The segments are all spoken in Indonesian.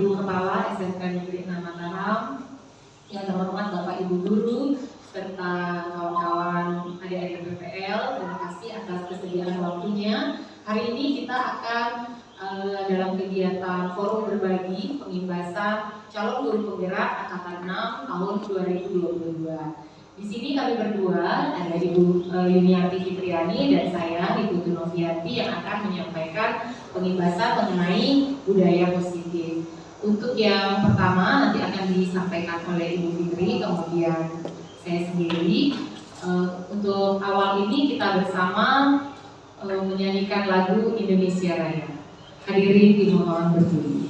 Ibu Kepala SMK Negeri 6 Mataram, yang terhormat Bapak Ibu Guru, serta kawan-kawan adik-adik PPL, terima kasih atas kesediaan waktunya. Hari ini kita akan dalam kegiatan forum berbagi pengimbasan calon guru penggerak angkatan 6 tahun 2022. Di sini kami berdua ada Ibu Yuniarti Fitriani dan saya Ibu Tunovianti yang akan menyampaikan pengimbasan mengenai budaya positif. Untuk yang pertama nanti akan disampaikan oleh Ibu Fitri, kemudian saya sendiri. Untuk awal ini kita bersama menyanyikan lagu Indonesia Raya. Hadirin dimohon berdiri.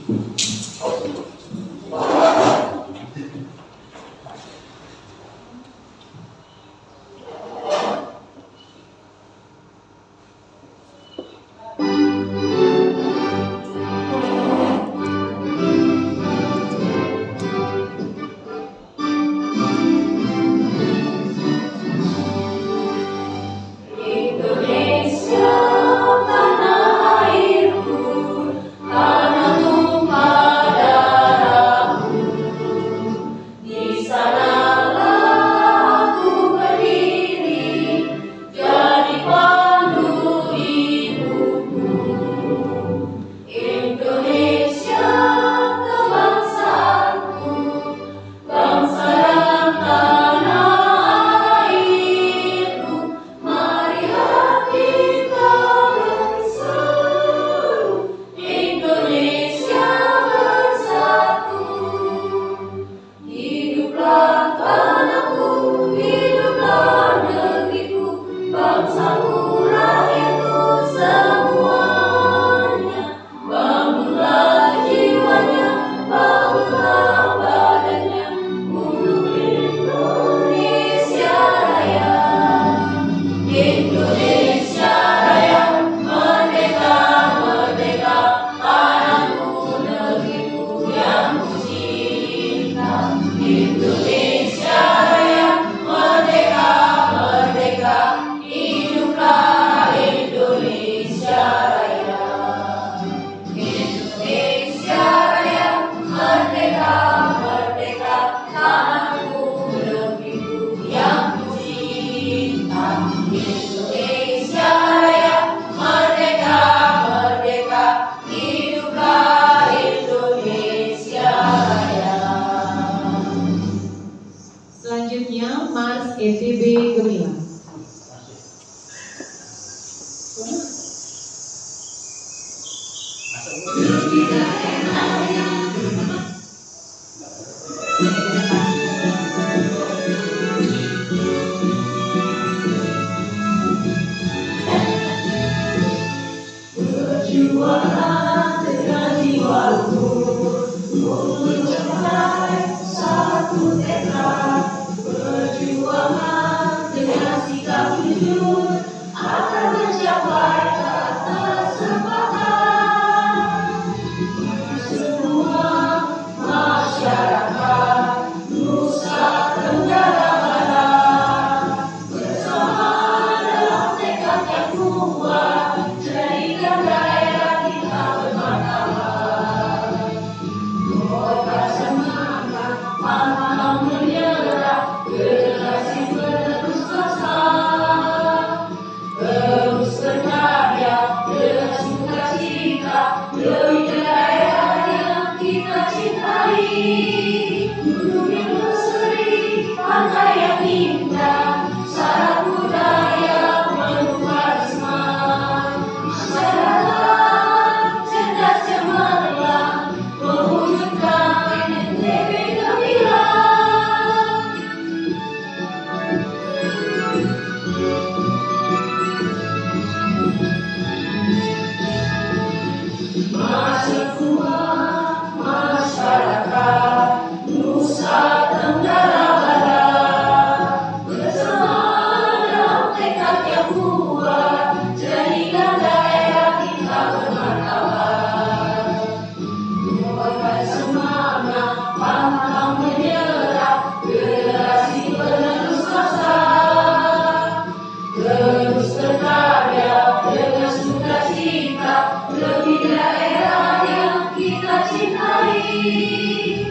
Lebih daerah yang kita cintai.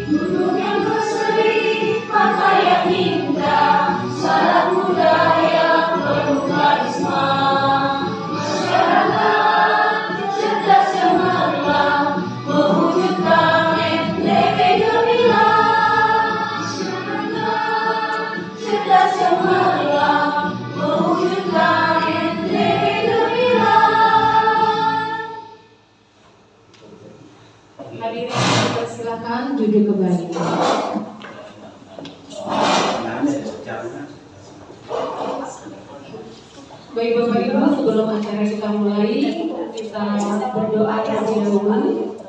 gunung yang berseri, pakaian indah, syarat budaya penuh karisma. Masyarakat cerdas cemerlang, mewujudkan NTB gemilang. Masyarakat cerdas cemerlang, mewujudkan NTB gemilang. Hadirin dipersilakan duduk kembali. Baik Bapak Ibu, sebelum acara kita mulai, kita berdoa terlebih dahulu.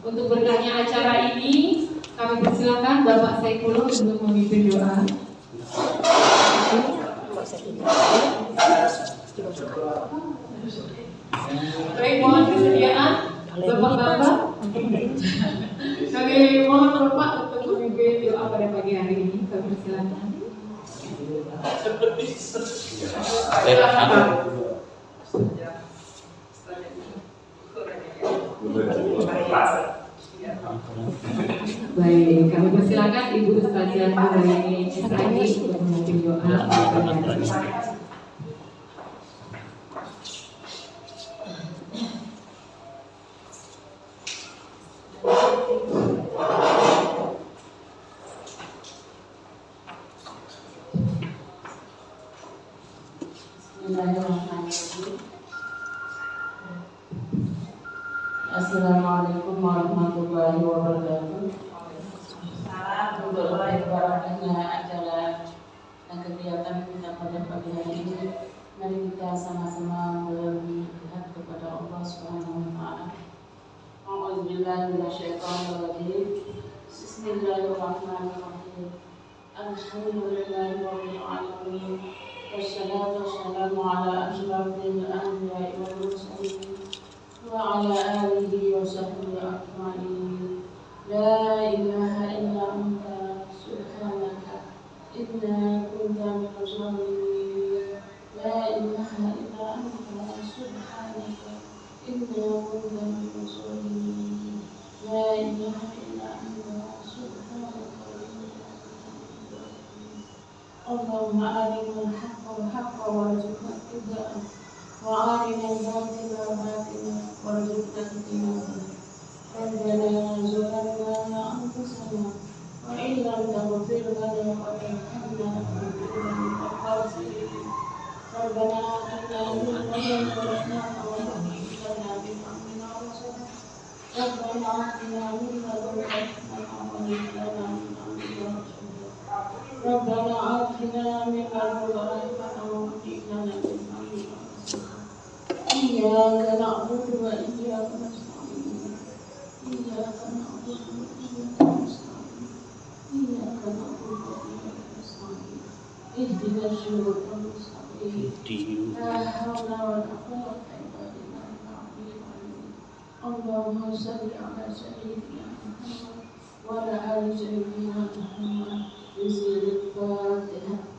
Untuk berkahnya acara ini, kami persilakan Bapak Saifullah untuk memimpin doa. Baik, mohon kesediaan Bapak-bapak. Kami mohon Bapak untuk memimpin doa pada pagi hari ini. Kami persilakan. Baik, kami persilakan Ibu Ustazah Nuraini Israeli untuk memimpin doa. Assalamualaikum warahmatullahi wabarakatuh. Untuk barakahnya acara dan kegiatan kita pada pagi hari ini, mari kita sama-sama berlihat kepada Allah Subhanahu wa taala. A'udzubillahi minasyaitonirrajim. Bismillahirrahmanirrahim. Alhamdulillahirabbil alamin. Wassalatu wassalamu ala asyrafil anbiya'i wal mursalin wa ala alihi wa sahbihi ajma'in. La ilaha illa anta subhanaka inna kunna minaz zalimin. La ilaha illa anta subhanaka inna kunna minaz zalimin. La ilaha illa anta subhanaka inna kunna minaz zalimin. Allahumma arinal haqqa haqqa warzuqna ittiba'ah wa arinal batila batila warzuqna ijtinabah. Rabbana zalamna anfusana wa in lam taghfir lana wa tarhamna lanakunanna minal khasirin. Rabbana atina min ladunka rahmatan wa hayyi lana min amrina rashada. Rabbana atina min ladunka rahmatan wa hayyi lana min amrina rashada. Rabbana atina min ladunka rahmatan wa hayyi lana min amrina rashada. Iyyaka na'budu wa iyyaka nasta'in. Iyyaka na'budu wa iyyaka nasta'in. Iyyaka na'budu wa iyyaka nasta'in. Ihdinas siratal mustaqim. La haula wa la quwwata illa billahil aliyyil azim. Allahumma shalli ala sayyidina Muhammad wa ala ali sayyidina Muhammad. Bismillahirrahmanirrahim.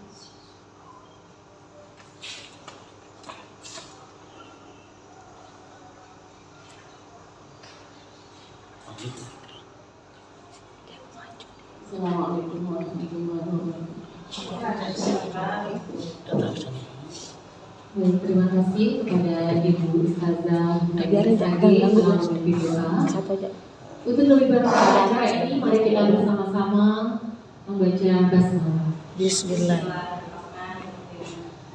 Assalamualaikum warahmatullahi wabarakatuh. Terima kasih kepada Ibu Ustazah Nuraini Israeli yang telah memimpin doa. Untuk lebih berkah acara ini, mari kita bersama-sama membaca basmalah. Bismillah.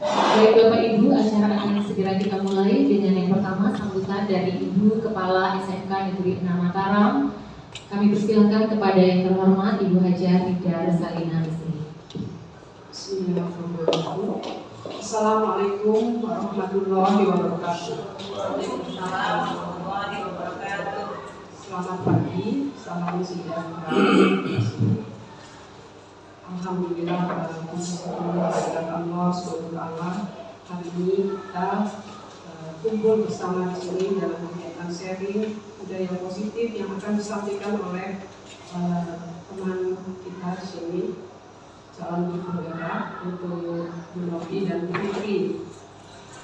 Baik Bapak Ibu, acara akan segera kita mulai dengan yang pertama sambutan dari Ibu Kepala SMK Negeri 6 Mataram. Kami persilakan kepada yang terhormat Ibu Hajah Rida Rosalina Misri. Bismillahirrahmanirrahim. Assalamualaikum warahmatullahi wabarakatuh. Selamat pagi, salam sejahtera. Alhamdulillah kepada Allah SWT. Hari ini kita kumpul bersama di sini dalam kegiatan sharing budaya positif yang akan disampaikan oleh teman kita di sini, calon ibu negara untuk Novi dan Fitri.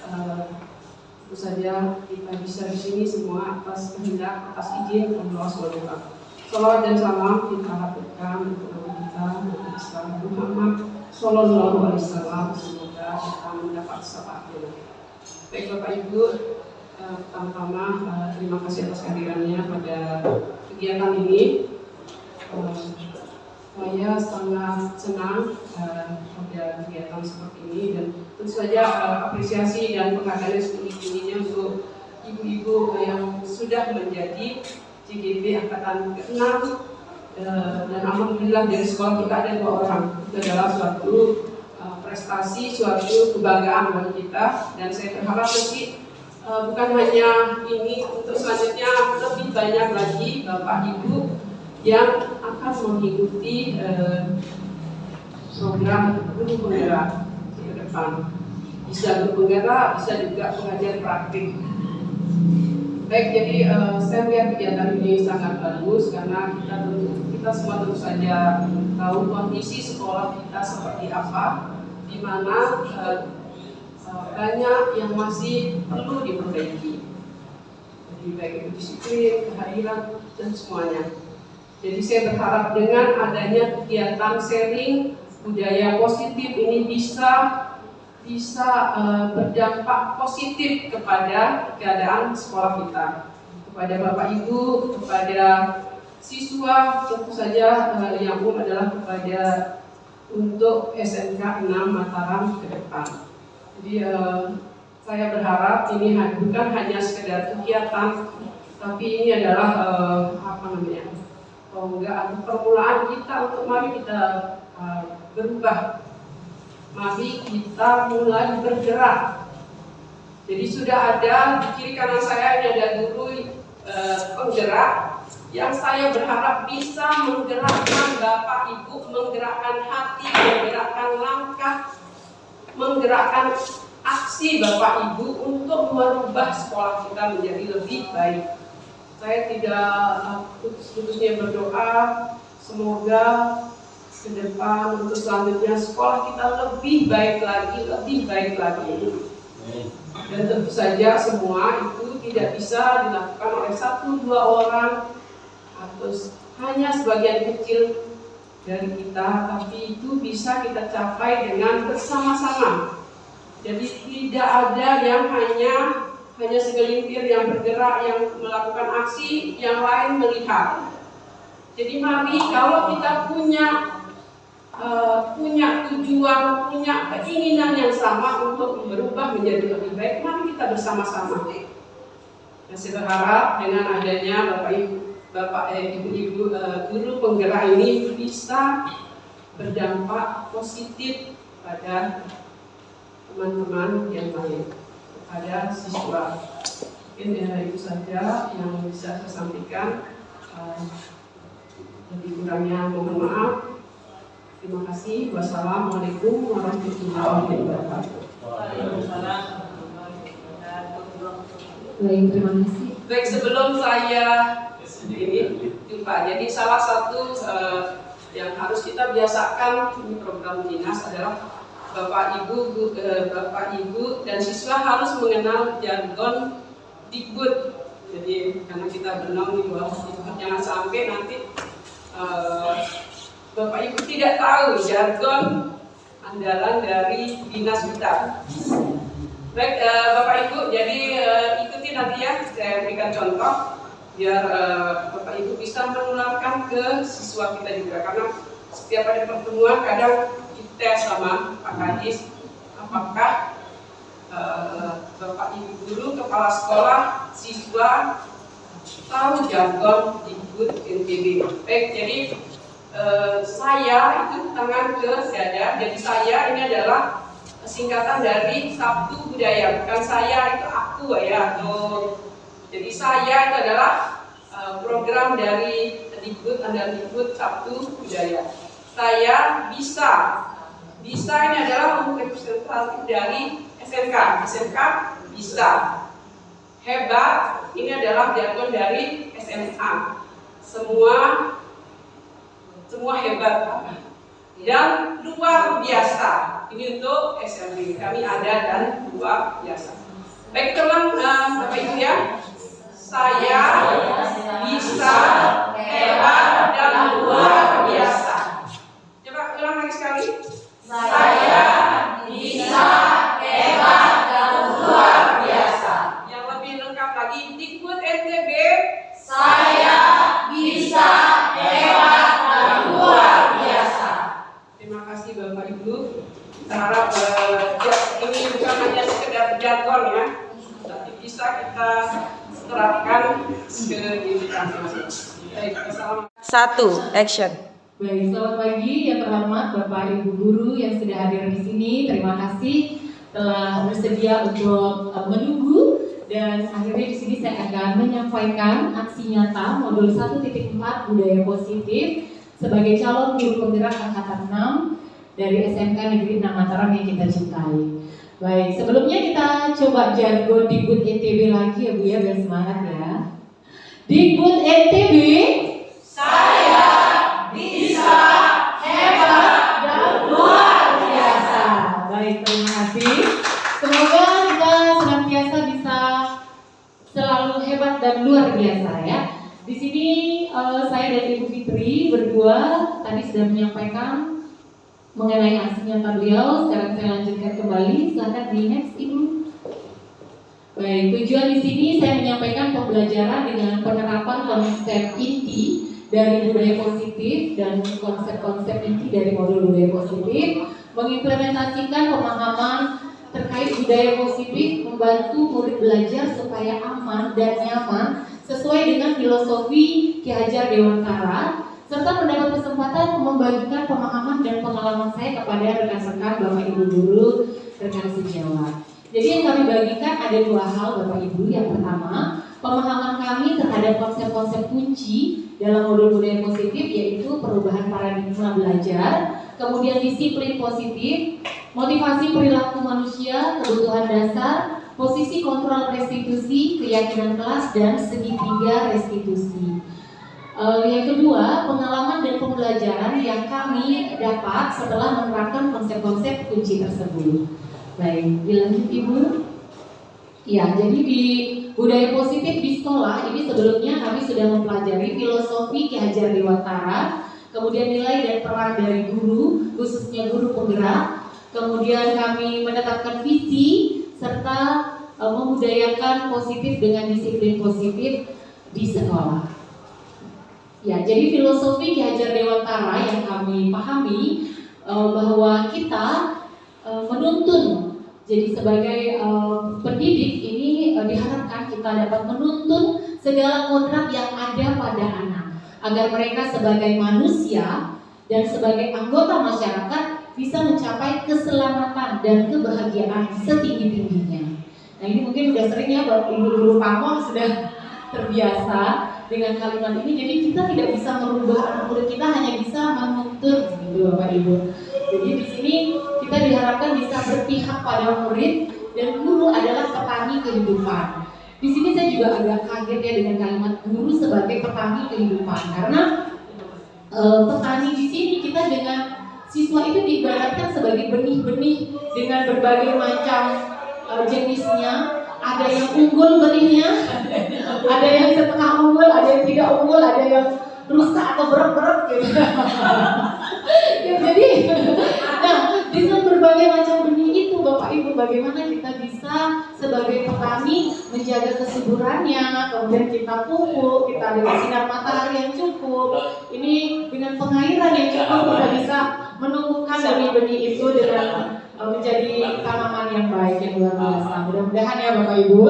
Tentu saja kita bisa di sini semua atas kehendak, atas izin Allah SWT. Salawat dan salam kita haturkan untuk Nabi kita, Nabi besar Muhammad Sallallahu Alaihi Wasallam. Semoga kita mendapat syafaatnya. Baik Bapak Ibu, pertama-tama terima kasih atas kehadirannya pada kegiatan ini. Saya sangat senang pada kegiatan seperti ini dan tentu saja apresiasi dan penghargaan setinggi-tingginya untuk ibu-ibu yang sudah menjadi CGP angkatan ke-6 dan alhamdulillah dari sekolah kita ada 2 orang. Itu adalah suatu prestasi, suatu kebanggaan bagi kita dan saya berharap nanti bukan hanya ini, untuk selanjutnya lebih banyak lagi Bapak Ibu yang akan mengikuti program guru penggerak ke depan. Bisa guru penggerak, bisa juga pengajar praktik. Baik, jadi saya melihat kegiatan ini sangat bagus karena kita semua tentu saja tahu kondisi sekolah kita seperti apa, di mana banyak yang masih perlu diperbaiki. Jadi baik itu disiplin, kehadiran dan semuanya. Jadi saya berharap dengan adanya kegiatan sharing budaya positif ini bisa berdampak positif kepada keadaan sekolah kita, kepada Bapak Ibu, kepada siswa, tentu saja yang umum adalah kepada untuk SMK 6 Mataram ke depan. Jadi saya berharap ini bukan hanya sekedar kegiatan, tapi ini adalah permulaan kita untuk mari kita berubah. Mari kita mulai bergerak. Jadi sudah ada di kiri kanan saya ini ada guru penggerak yang saya berharap bisa menggerakkan Bapak Ibu, menggerakkan hati, menggerakkan langkah, menggerakkan aksi Bapak Ibu untuk merubah sekolah kita menjadi lebih baik. Saya tidak putus-putusnya berdoa semoga ke depan untuk selanjutnya sekolah kita lebih baik lagi. Dan tentu saja semua itu tidak bisa dilakukan oleh 1-2 orang atau hanya sebagian kecil dari kita, tapi itu bisa kita capai dengan bersama-sama. Jadi tidak ada yang hanya segelintir yang bergerak, yang melakukan aksi, yang lain melihat. Jadi mari kalau kita punya tujuan, punya keinginan yang sama untuk berubah menjadi lebih baik, mari kita bersama-sama. Dan saya berharap dengan adanya Bapak Ibu guru penggerak ini bisa berdampak positif pada teman-teman yang lain, kepada siswa. Mungkin itu saja yang bisa saya sampaikan. Lebih kurangnya mohon maaf. Terima kasih. Wassalamualaikum warahmatullahi wabarakatuh. Baik, terima kasih. Baik, sebelum saya jumpa, jadi salah satu yang harus kita biasakan ini program dinas adalah Bapak Ibu dan siswa harus mengenal jargon Dikbud. Jadi karena kita berenang di bawah Dikbud, jangan sampai nanti Bapak Ibu tidak tahu jargon andalan dari dinas kita. Baik Bapak Ibu, jadi ikuti nanti ya, saya berikan contoh biar Bapak Ibu bisa menularkan ke siswa kita juga. Karena setiap ada pertemuan kadang kita sama Pak Kadis, apakah Bapak Ibu guru, kepala sekolah, siswa tahu jargon Dikbud NTB. Baik, jadi saya itu tangan ke dada. Jadi saya ini adalah singkatan dari Sabtu Budaya, bukan saya itu aku ya. Jadi saya itu adalah program dari Dikbud, andalan Dikbud Sabtu Budaya. Saya bisa ini adalah representatif dari SMK bisa. Hebat ini adalah jargon dari SMA. Semua hebat dan luar biasa. Ini untuk SMP. Kami ada dan luar biasa. Baik teman Bapak Ibu ya. Saya bisa, hebat, 1, action. Baik, selamat pagi yang terhormat Bapak Ibu guru yang sudah hadir di sini. Terima kasih telah bersedia untuk menunggu, dan akhirnya di sini saya akan menyampaikan aksi nyata modul 1.4 budaya positif sebagai calon guru penggerak angkatan 6 dari SMK Negeri 6 Mataram yang kita cintai. Baik, sebelumnya kita coba jargon Dikbud NTB lagi ya Bu ya, biar semangat ya. Dikbud NTB, saya bisa, hebat, dan luar biasa. Baik, terima kasih. Semoga kita senantiasa bisa selalu hebat dan luar biasa ya. Di sini saya dan Ibu Fitri berdua tadi sudah menyampaikan mengenai aksi nyata beliau. Sekarang saya lanjutkan kembali. Silakan di next Ibu. Baik, tujuan di sini saya menyampaikan pembelajaran dengan penerapan konsep inti dari budaya positif dan konsep-konsep inti dari modul budaya positif, mengimplementasikan pemahaman terkait budaya positif, membantu murid belajar supaya aman dan nyaman sesuai dengan filosofi Ki Hajar Dewantara, serta mendapat kesempatan membagikan pemahaman dan pengalaman saya kepada rekan-rekan Bapak Ibu guru, rekan sejawat. Jadi yang kami bagikan ada dua hal Bapak Ibu. Yang pertama, pemahaman kami terhadap konsep-konsep kunci dalam modul budaya positif, yaitu perubahan paradigma belajar, kemudian disiplin positif, motivasi perilaku manusia, kebutuhan dasar, posisi kontrol restitusi, keyakinan kelas, dan segitiga restitusi. Yang kedua, pengalaman dan pembelajaran yang kami dapat setelah menerapkan konsep-konsep kunci tersebut. Baik, dilanjut Ibu. Ya, jadi di budaya positif di sekolah ini sebelumnya kami sudah mempelajari filosofi Ki Hajar Dewantara, kemudian nilai dan peran dari guru, khususnya guru penggerak, kemudian kami menetapkan visi serta membudayakan positif dengan disiplin positif di sekolah. Ya, jadi filosofi Ki Hajar Dewantara yang kami pahami bahwa kita menuntun. Jadi sebagai pendidik ini diharapkan kita dapat menuntun segala kodrat yang ada pada anak, agar mereka sebagai manusia dan sebagai anggota masyarakat bisa mencapai keselamatan dan kebahagiaan setinggi-tingginya. Nah, ini mungkin sudah sering ya Bapak Ibu guru pamong sudah terbiasa dengan kalimat ini. Jadi kita tidak bisa merubah anak murid kita, hanya bisa menuntun gitu Bapak Ibu. Jadi di sini kita diharapkan bisa berpihak pada murid, dan guru adalah petani kehidupan. Di sini saya juga agak kaget ya dengan kalimat guru sebagai petani kehidupan, karena petani di sini kita dengan siswa itu diibaratkan sebagai benih-benih dengan berbagai macam jenisnya. Ada yang unggul benihnya, ada yang setengah unggul, ada yang tidak unggul, ada yang rusak atau berek-berek gitu. Ya, jadi, nah dengan berbagai macam benih itu Bapak Ibu, bagaimana kita bisa sebagai petani menjaga kesuburannya, kemudian kita pupuk, kita ada sinar matahari yang cukup, ini dengan pengairan yang cukup kita bisa menumbuhkan benih-benih itu dengan menjadi tanaman yang baik, yang luar biasa. Mudah-mudahan ya Bapak Ibu.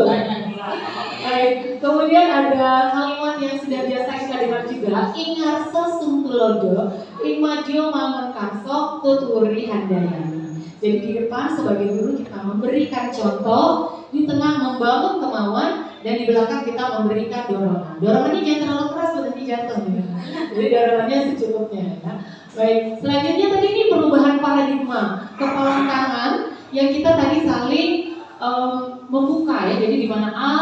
Baik, kemudian ada kalimat yang sudah biasa kita dengar juga, ingarso sungtulodo, ingmajo mangerkarso tuturi handayani. Jadi di depan sebagai guru kita memberikan contoh, di tengah membangun kemauan, dan di belakang kita memberikan dorongan. Dorongannya jangan terlalu keras, nanti jatuh. Jadi dorongannya secukupnya. Ya. Baik, selanjutnya tadi ini perubahan paradigma, kepalan tangan yang kita tadi saling membuka ya. Jadi di mana A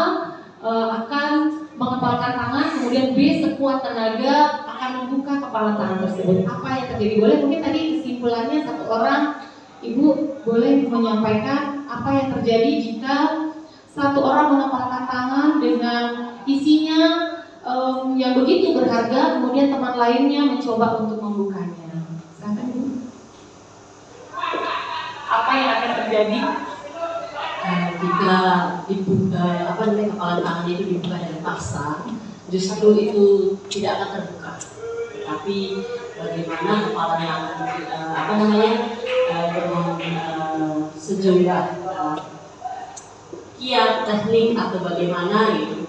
akan mengepalkan tangan, kemudian B sekuat tenaga akan membuka kepala tangan tersebut. Apa yang terjadi? Boleh mungkin tadi kesimpulannya satu orang, Ibu boleh menyampaikan apa yang terjadi jika satu orang mengepalkan tangan dengan isinya yang begitu berharga, kemudian teman lainnya mencoba untuk membukanya. Silakan Bu. Apa yang akan terjadi? Jika dibuka, kepala tangan itu dibuka dengan paksa, justru itu tidak akan terbuka. Tapi bagaimana kepala tangan dengan sejumlah kiat teknik atau bagaimana itu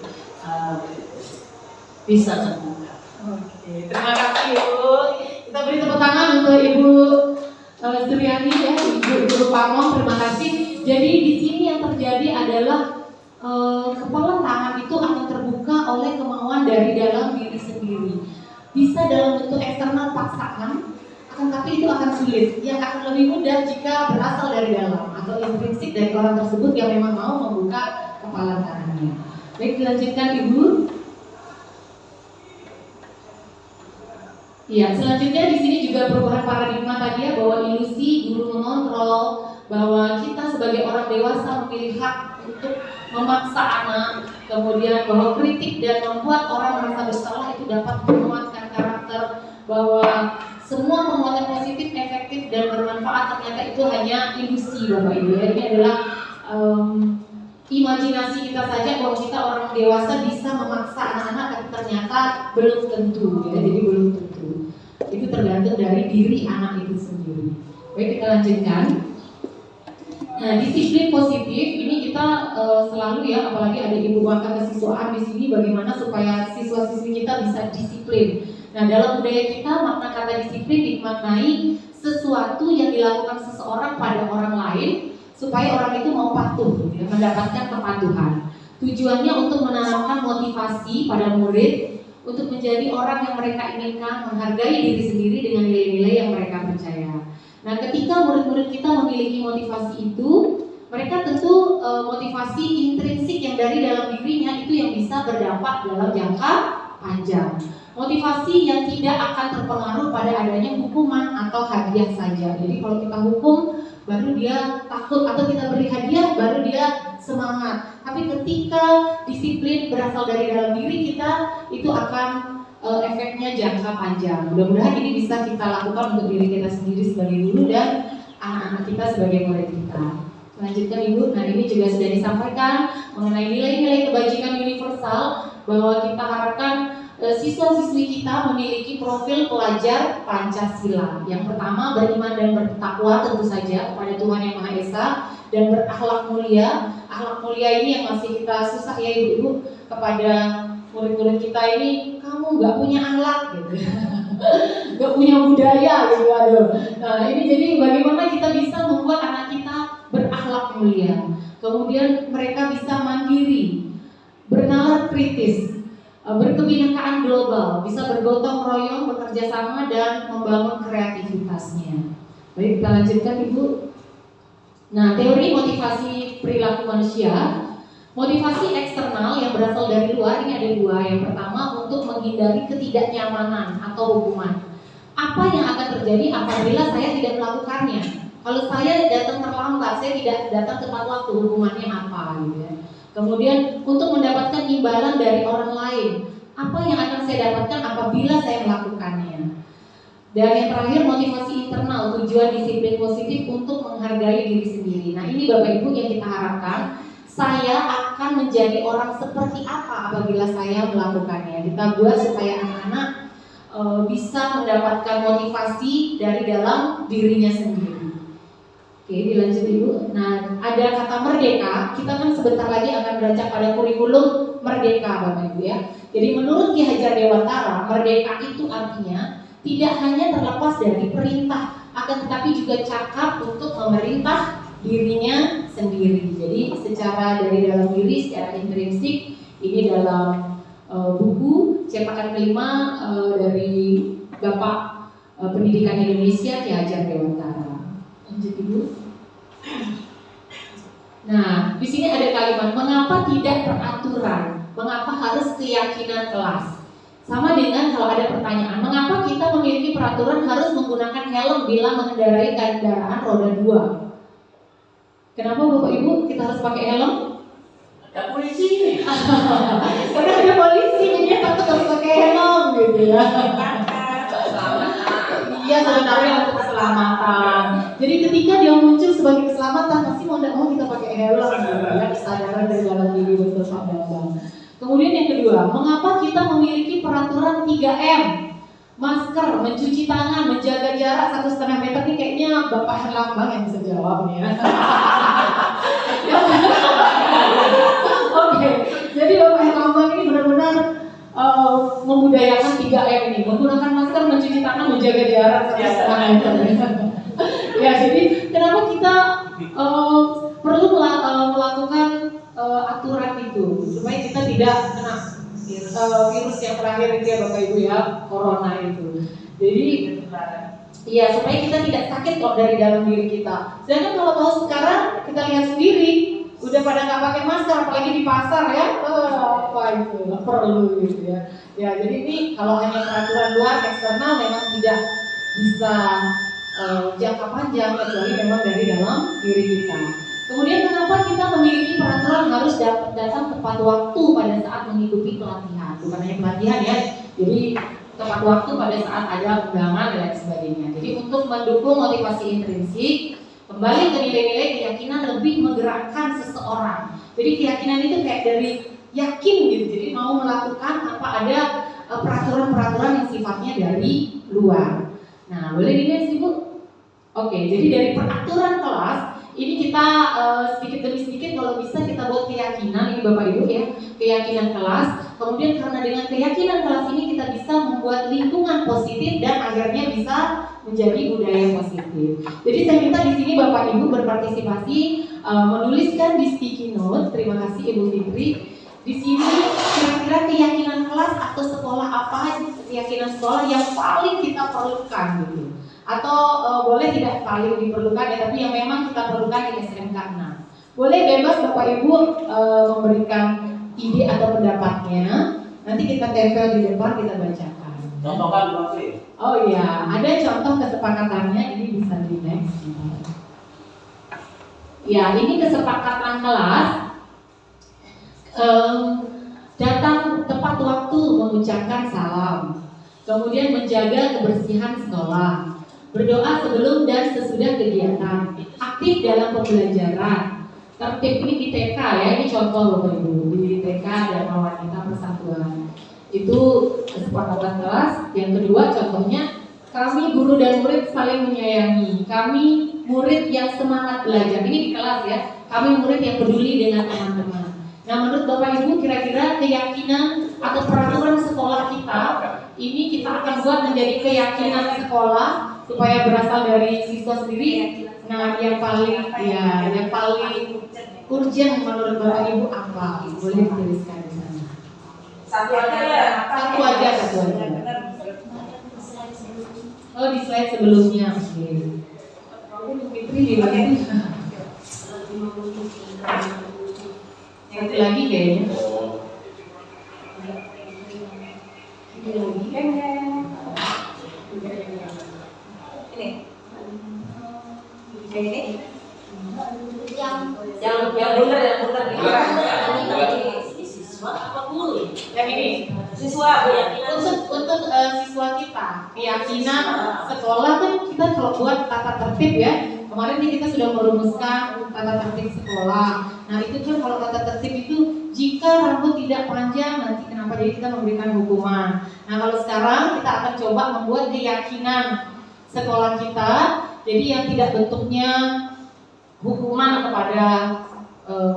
bisa terbuka. Oke, terima kasih Ibu. Kita beri tepuk tangan untuk Ibu Suryani ya, Ibu Pamong, terima kasih. Jadi di sini yang terjadi adalah kepala tangan itu akan terbuka oleh kemauan dari dalam diri sendiri. Bisa dalam bentuk eksternal paksaan, akan tapi itu akan sulit. Yang akan lebih mudah jika berasal dari dalam atau intrinsik dari orang tersebut yang memang mau membuka kepala tangannya. Baik, dilanjutkan Ibu. Iya, selanjutnya di sini juga perubahan paradigma tadi ya, bahwa ilusi guru mengontrol, bahwa kita sebagai orang dewasa memiliki hak untuk memaksa anak, kemudian bahwa kritik dan membuat orang merasa bersalah itu dapat menguatkan karakter, bahwa semua penguatan positif, efektif dan bermanfaat ternyata itu hanya ilusi Bapak Ibu ya. Ini adalah imajinasi kita saja bahwa kita orang dewasa bisa memaksa anak-anak, tapi ternyata belum tentu ya, jadi belum tentu. Itu tergantung dari diri anak itu sendiri. Baik, kita lanjutkan. Nah, disiplin positif ini kita selalu ya, apalagi ada ibu angkat kesiswaan di sini, bagaimana supaya siswa-siswi kita bisa disiplin. Nah, dalam budaya kita makna kata disiplin dimaknai sesuatu yang dilakukan seseorang pada orang lain supaya orang itu mau patuh, ya, mendapatkan kepatuhan. Tujuannya untuk menanamkan motivasi pada murid untuk menjadi orang yang mereka inginkan, menghargai diri sendiri dengan nilai-nilai yang mereka percaya. Nah, ketika murid-murid kita memiliki motivasi itu, mereka tentu motivasi intrinsik yang dari dalam dirinya itu yang bisa berdampak dalam jangka panjang. Motivasi yang tidak akan terpengaruh pada adanya hukuman atau hadiah saja. Jadi kalau kita hukum, baru dia takut, atau kita beri hadiah, baru dia semangat. Tapi ketika disiplin berasal dari dalam diri kita, itu akan efeknya jangka panjang. Mudah-mudahan ini bisa kita lakukan untuk diri kita sendiri sebagai guru dan anak-anak kita sebagai murid kita. Lanjutkan Ibu. Nah, ini juga sudah disampaikan mengenai nilai-nilai kebajikan universal, bahwa kita harapkan siswa-siswi kita memiliki profil pelajar Pancasila. Yang pertama, beriman dan bertakwa tentu saja kepada Tuhan Yang Maha Esa, dan berakhlak mulia. Akhlak mulia ini yang masih kita susah ya Ibu, kepada murid-murid kita ini, kamu nggak punya akhlak gitu, nggak punya budaya gitu. Aduh. Nah, ini jadi bagaimana kita bisa membuat anak kita berakhlak mulia, kemudian mereka bisa mandiri, bernalar kritis, berkebinekaan global, bisa bergotong royong, bekerja sama dan membangun kreativitasnya. Baik, kita lanjutkan Ibu. Nah, teori motivasi perilaku manusia. Motivasi eksternal yang berasal dari luar ini ada dua. Yang pertama, untuk menghindari ketidaknyamanan atau hukuman. Apa yang akan terjadi apabila saya tidak melakukannya? Kalau saya datang terlambat, saya tidak datang tepat waktu, hukumannya apa gitu ya. Kemudian untuk mendapatkan imbalan dari orang lain, apa yang akan saya dapatkan apabila saya melakukannya? Dan yang terakhir, motivasi internal, tujuan disiplin positif untuk menghargai diri sendiri. Nah, ini Bapak Ibu yang kita harapkan, saya akan menjadi orang seperti apa apabila saya melakukannya. Kita buat supaya anak-anak bisa mendapatkan motivasi dari dalam dirinya sendiri. Oke, dilanjut Ibu. Nah, ada kata merdeka. Kita kan sebentar lagi akan belajar pada kurikulum merdeka Bapak Ibu ya. Jadi menurut Ki Hajar Dewantara, merdeka itu artinya tidak hanya terlepas dari perintah, akan tetapi juga cakap untuk memerintah dirinya sendiri. Jadi secara dari dalam diri, secara intrinsik, ini dalam buku cetakan kelima dari Bapak Pendidikan Indonesia Ki Hajar Dewantara. Lanjut Ibu. Nah, di sini ada kalimat, mengapa tidak peraturan? Mengapa harus keyakinan kelas? Sama dengan kalau ada pertanyaan, mengapa kita memiliki peraturan harus menggunakan helm bila mengendarai kendaraan roda 2? Kenapa Bapak Ibu kita harus pakai helm? Ada polisi. Karena ada polisi, jadi takut harus pakai helm gitu ya. Iya, sebenarnya untuk keselamatan. Jadi ketika dia muncul sebagai keselamatan, pasti mau tidak mau kita pakai helm gitu ya, kesadaran dari dalam diri betul Pak Bambang. Kemudian yang kedua, mengapa kita memiliki peraturan 3M? Masker, mencuci tangan, menjaga jarak 1,5 meter. Ini kayaknya Bapak Herlambang yang bisa jawab nih ya. Oke, jadi Bapak Herlambang ini benar-benar membudayakan 3 3M ini, menggunakan masker, mencuci tangan, menjaga jarak 1,5 meter. Ya, jadi kenapa kita perlu melakukan aturan itu supaya kita tidak kena virus yang terakhir itu ya Bapak Ibu ya, corona itu. Jadi iya, supaya kita tidak sakit kok dari dalam diri kita. Sedangkan kalau tahu sekarang kita lihat sendiri, udah pada nggak pakai masker, apalagi di pasar ya, apa itu nggak perlu gitu ya. Ya, jadi ini kalau hanya peraturan luar eksternal memang tidak bisa jangka panjang kecuali memang dari dalam diri kita. Kemudian kenapa kita memiliki peraturan harus datang tepat waktu pada saat mengikuti pelatihan, bukan hanya pelatihan ya. Jadi tepat waktu pada saat ada undangan dan lain sebagainya. Jadi untuk mendukung motivasi intrinsik, kembali ke nilai-nilai keyakinan lebih menggerakkan seseorang. Jadi keyakinan itu kayak dari yakin gitu, jadi mau melakukan tanpa ada peraturan-peraturan yang sifatnya dari luar. Nah, boleh dilihat sih Bu? Oke, jadi dari peraturan kelas ini kita sedikit demi sedikit kalau bisa kita buat keyakinan, ini Bapak Ibu ya, keyakinan kelas. Kemudian karena dengan keyakinan kelas ini kita bisa membuat lingkungan positif dan akhirnya bisa menjadi budaya positif. Jadi saya minta di sini Bapak Ibu berpartisipasi menuliskan di sticky note. Terima kasih Ibu Fitri. Di sini kira-kira keyakinan kelas atau sekolah apa, keyakinan sekolah yang paling kita perlukan gitu. Atau boleh tidak paling diperlukan ya, tapi yang memang kita perlukan di SMK 6. Boleh bebas Bapak Ibu memberikan ide atau pendapatnya. Nanti kita tempel di depan, kita bacakan. Contohkan berarti. Oh iya, ada contoh kesepakatannya, ini bisa di next. Ya, ini kesepakatan kelas. Datang tepat waktu mengucapkan salam. Kemudian menjaga kebersihan sekolah. Berdoa sebelum dan sesudah kegiatan. Aktif dalam pembelajaran. Tertib ini di TK ya, ini contoh Bapak Ibu. Di TK dan Wanita Persatuan. Itu kesepakatan kelas. Yang kedua contohnya, kami guru dan murid saling menyayangi. Kami murid yang semangat belajar. Ini di kelas ya. Kami murid yang peduli dengan teman-teman. Nah, menurut Bapak Ibu kira-kira keyakinan atau peraturan sekolah kita ini kita akan buat menjadi keyakinan sekolah supaya berasal dari siswa sendiri. Nah, yang paling urgent menurut Bapak Ibu apa? Boleh dituliskan di sana. Satu aja. Oh, di slide sebelumnya. Fitri di lagi. Satu lagi kayaknya. Ini. Yang benar siswa apa guru? Yang ini. Siswa Untuk siswa kita, keyakinan sekolah kan kita kalau buat tata tertib ya. Kemarin kita sudah merumuskan tata tertib sekolah. Nah itu kan kalau tata tertib itu jika rambut tidak panjang nanti kenapa, jadi kita memberikan hukuman. Nah kalau sekarang kita akan coba membuat keyakinan sekolah kita, jadi yang tidak bentuknya hukuman kepada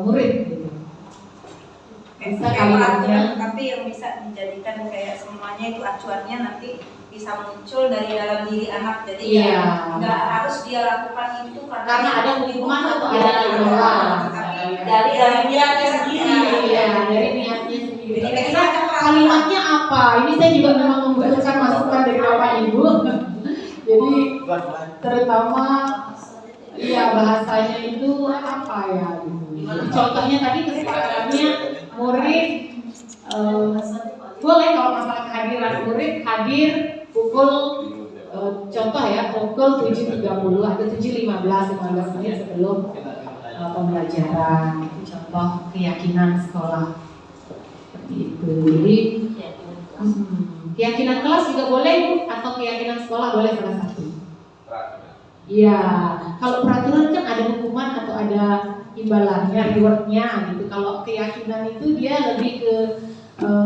murid gitu. Bisa kalimatnya, tapi yang bisa dijadikan kayak semuanya itu acuannya nanti bisa muncul dari dalam diri anak. Jadi nggak harus dia lakukan itu karena ada hukuman atau ada imbauan. Dari niatnya sendiri. Iya, dari niatnya sendiri. Kira-kira kalimatnya apa? Ini saya juga memang membutuhkan masukan dari Bapak Ibu. Jadi terutama bahasanya itu apa ya gitu. Contohnya tadi kesepakatannya murid boleh kalau masalah kehadiran murid hadir pukul contoh ya pukul 7.30 atau 7.15 menit sebelum pembelajaran. Itu contoh keyakinan sekolah. Itu. Jadi keyakinan kelas juga boleh atau keyakinan sekolah boleh salah satu. Iya, kalau peraturan kan ada hukuman atau ada imbalannya, rewardnya gitu. Kalau keyakinan itu dia lebih ke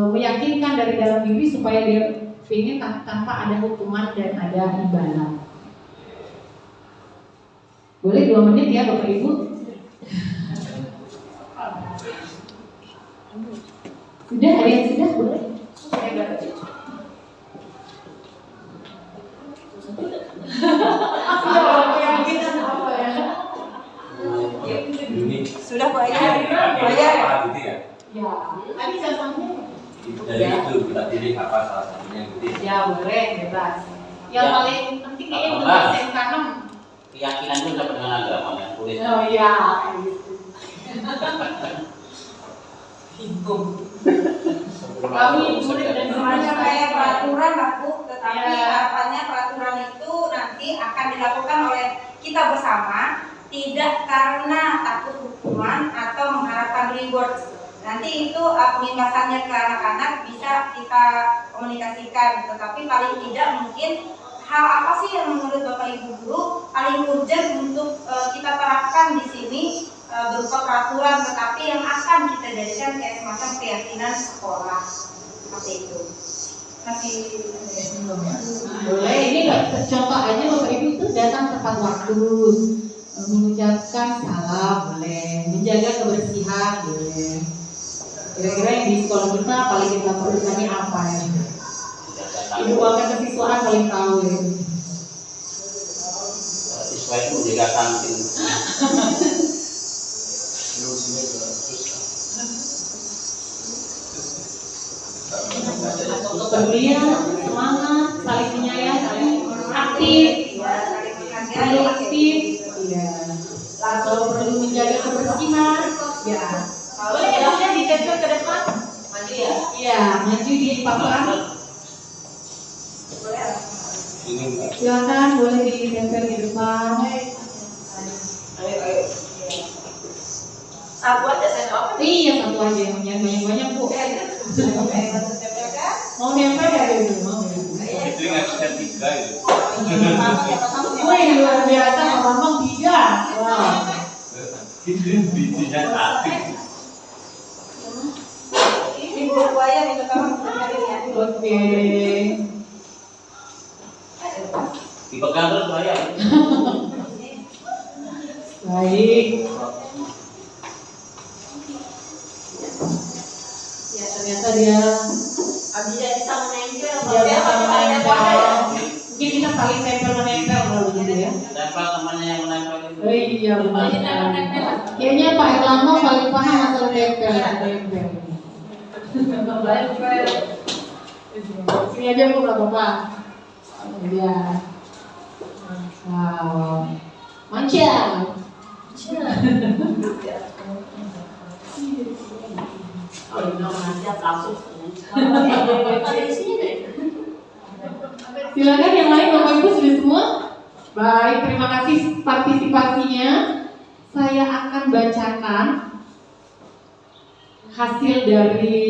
meyakinkan dari dalam diri supaya dia ingin tanpa ada hukuman dan ada imbalan. Boleh 2 menit ya Bapak Ibu? Sudah, ada yang sudah? Boleh? Ini Sudah Bu Aya. apa gitu ya? Ya, tadi contohnya. Dari itu kita pilih apa salah satunya gitu ya. Ya boleh, bebas. Yang Ya. paling penting kayaknya untuk Bebas. SMK 6. Keyakinan itu dapat dengan agama yang boleh. Oh iya, gitu. Kami murid dan Semuanya kayak peraturan lah Bu, tetapi Ya. harapannya peraturan itu nanti akan dilakukan oleh kita bersama, tidak karena takut hukuman atau mengharapkan reward. Nanti itu penindasannya ke anak-anak bisa kita komunikasikan, tetapi paling tidak mungkin hal apa sih yang menurut Bapak Ibu guru paling urgent untuk kita terapkan di sini berupa peraturan, tetapi yang akan kita jadikan kayak semacam keyakinan sekolah seperti itu. Masih Boleh, ini contoh aja Bapak Ibu itu datang tepat waktu, mengucapkan salam boleh, menjaga kebersihan boleh. Kira-kira yang di sekolah kita paling kita perlukan apa ya? Ibu bakal kesiswaan paling tahu ya. Siswa itu menjaga kantin. Kepedulian, semangat, saling menyayang, saling aktif, produktif, ya. Selalu perlu menjaga kebersihan, ya. Boleh ya ditempel ke depan, maju ya? Iya, maju di papan. Ini enggak. Silakan boleh ditempel di depan. Ayo. Satu aja saya jawab. Iya, satu aja, jangan banyak-banyak Bu. Mau nempel ya dulu, mau. Itu yang harusnya 3 itu. Wih, luar biasa, Pak Bambang 3. Wow. Itu bijinya satu. ini Bu Aya nih pertama ya. Oke. Dipegang terus saya. Baik. Ya ternyata dia Bisa menempel. bisa menempel. Mungkin kita saling tempel menempel kalau begitu ya. Tempel temannya yang menempel itu. Oh iya benar. Kayaknya Pak Erlangga paling paham masalah tempel. Sini aja Bu, nggak apa-apa. Iya. Wow. Manja. Kalau nanti langsung. Silakan yang lain Bapak Ibu sudah semua? Baik, terima kasih partisipasinya. Saya akan bacakan hasil dari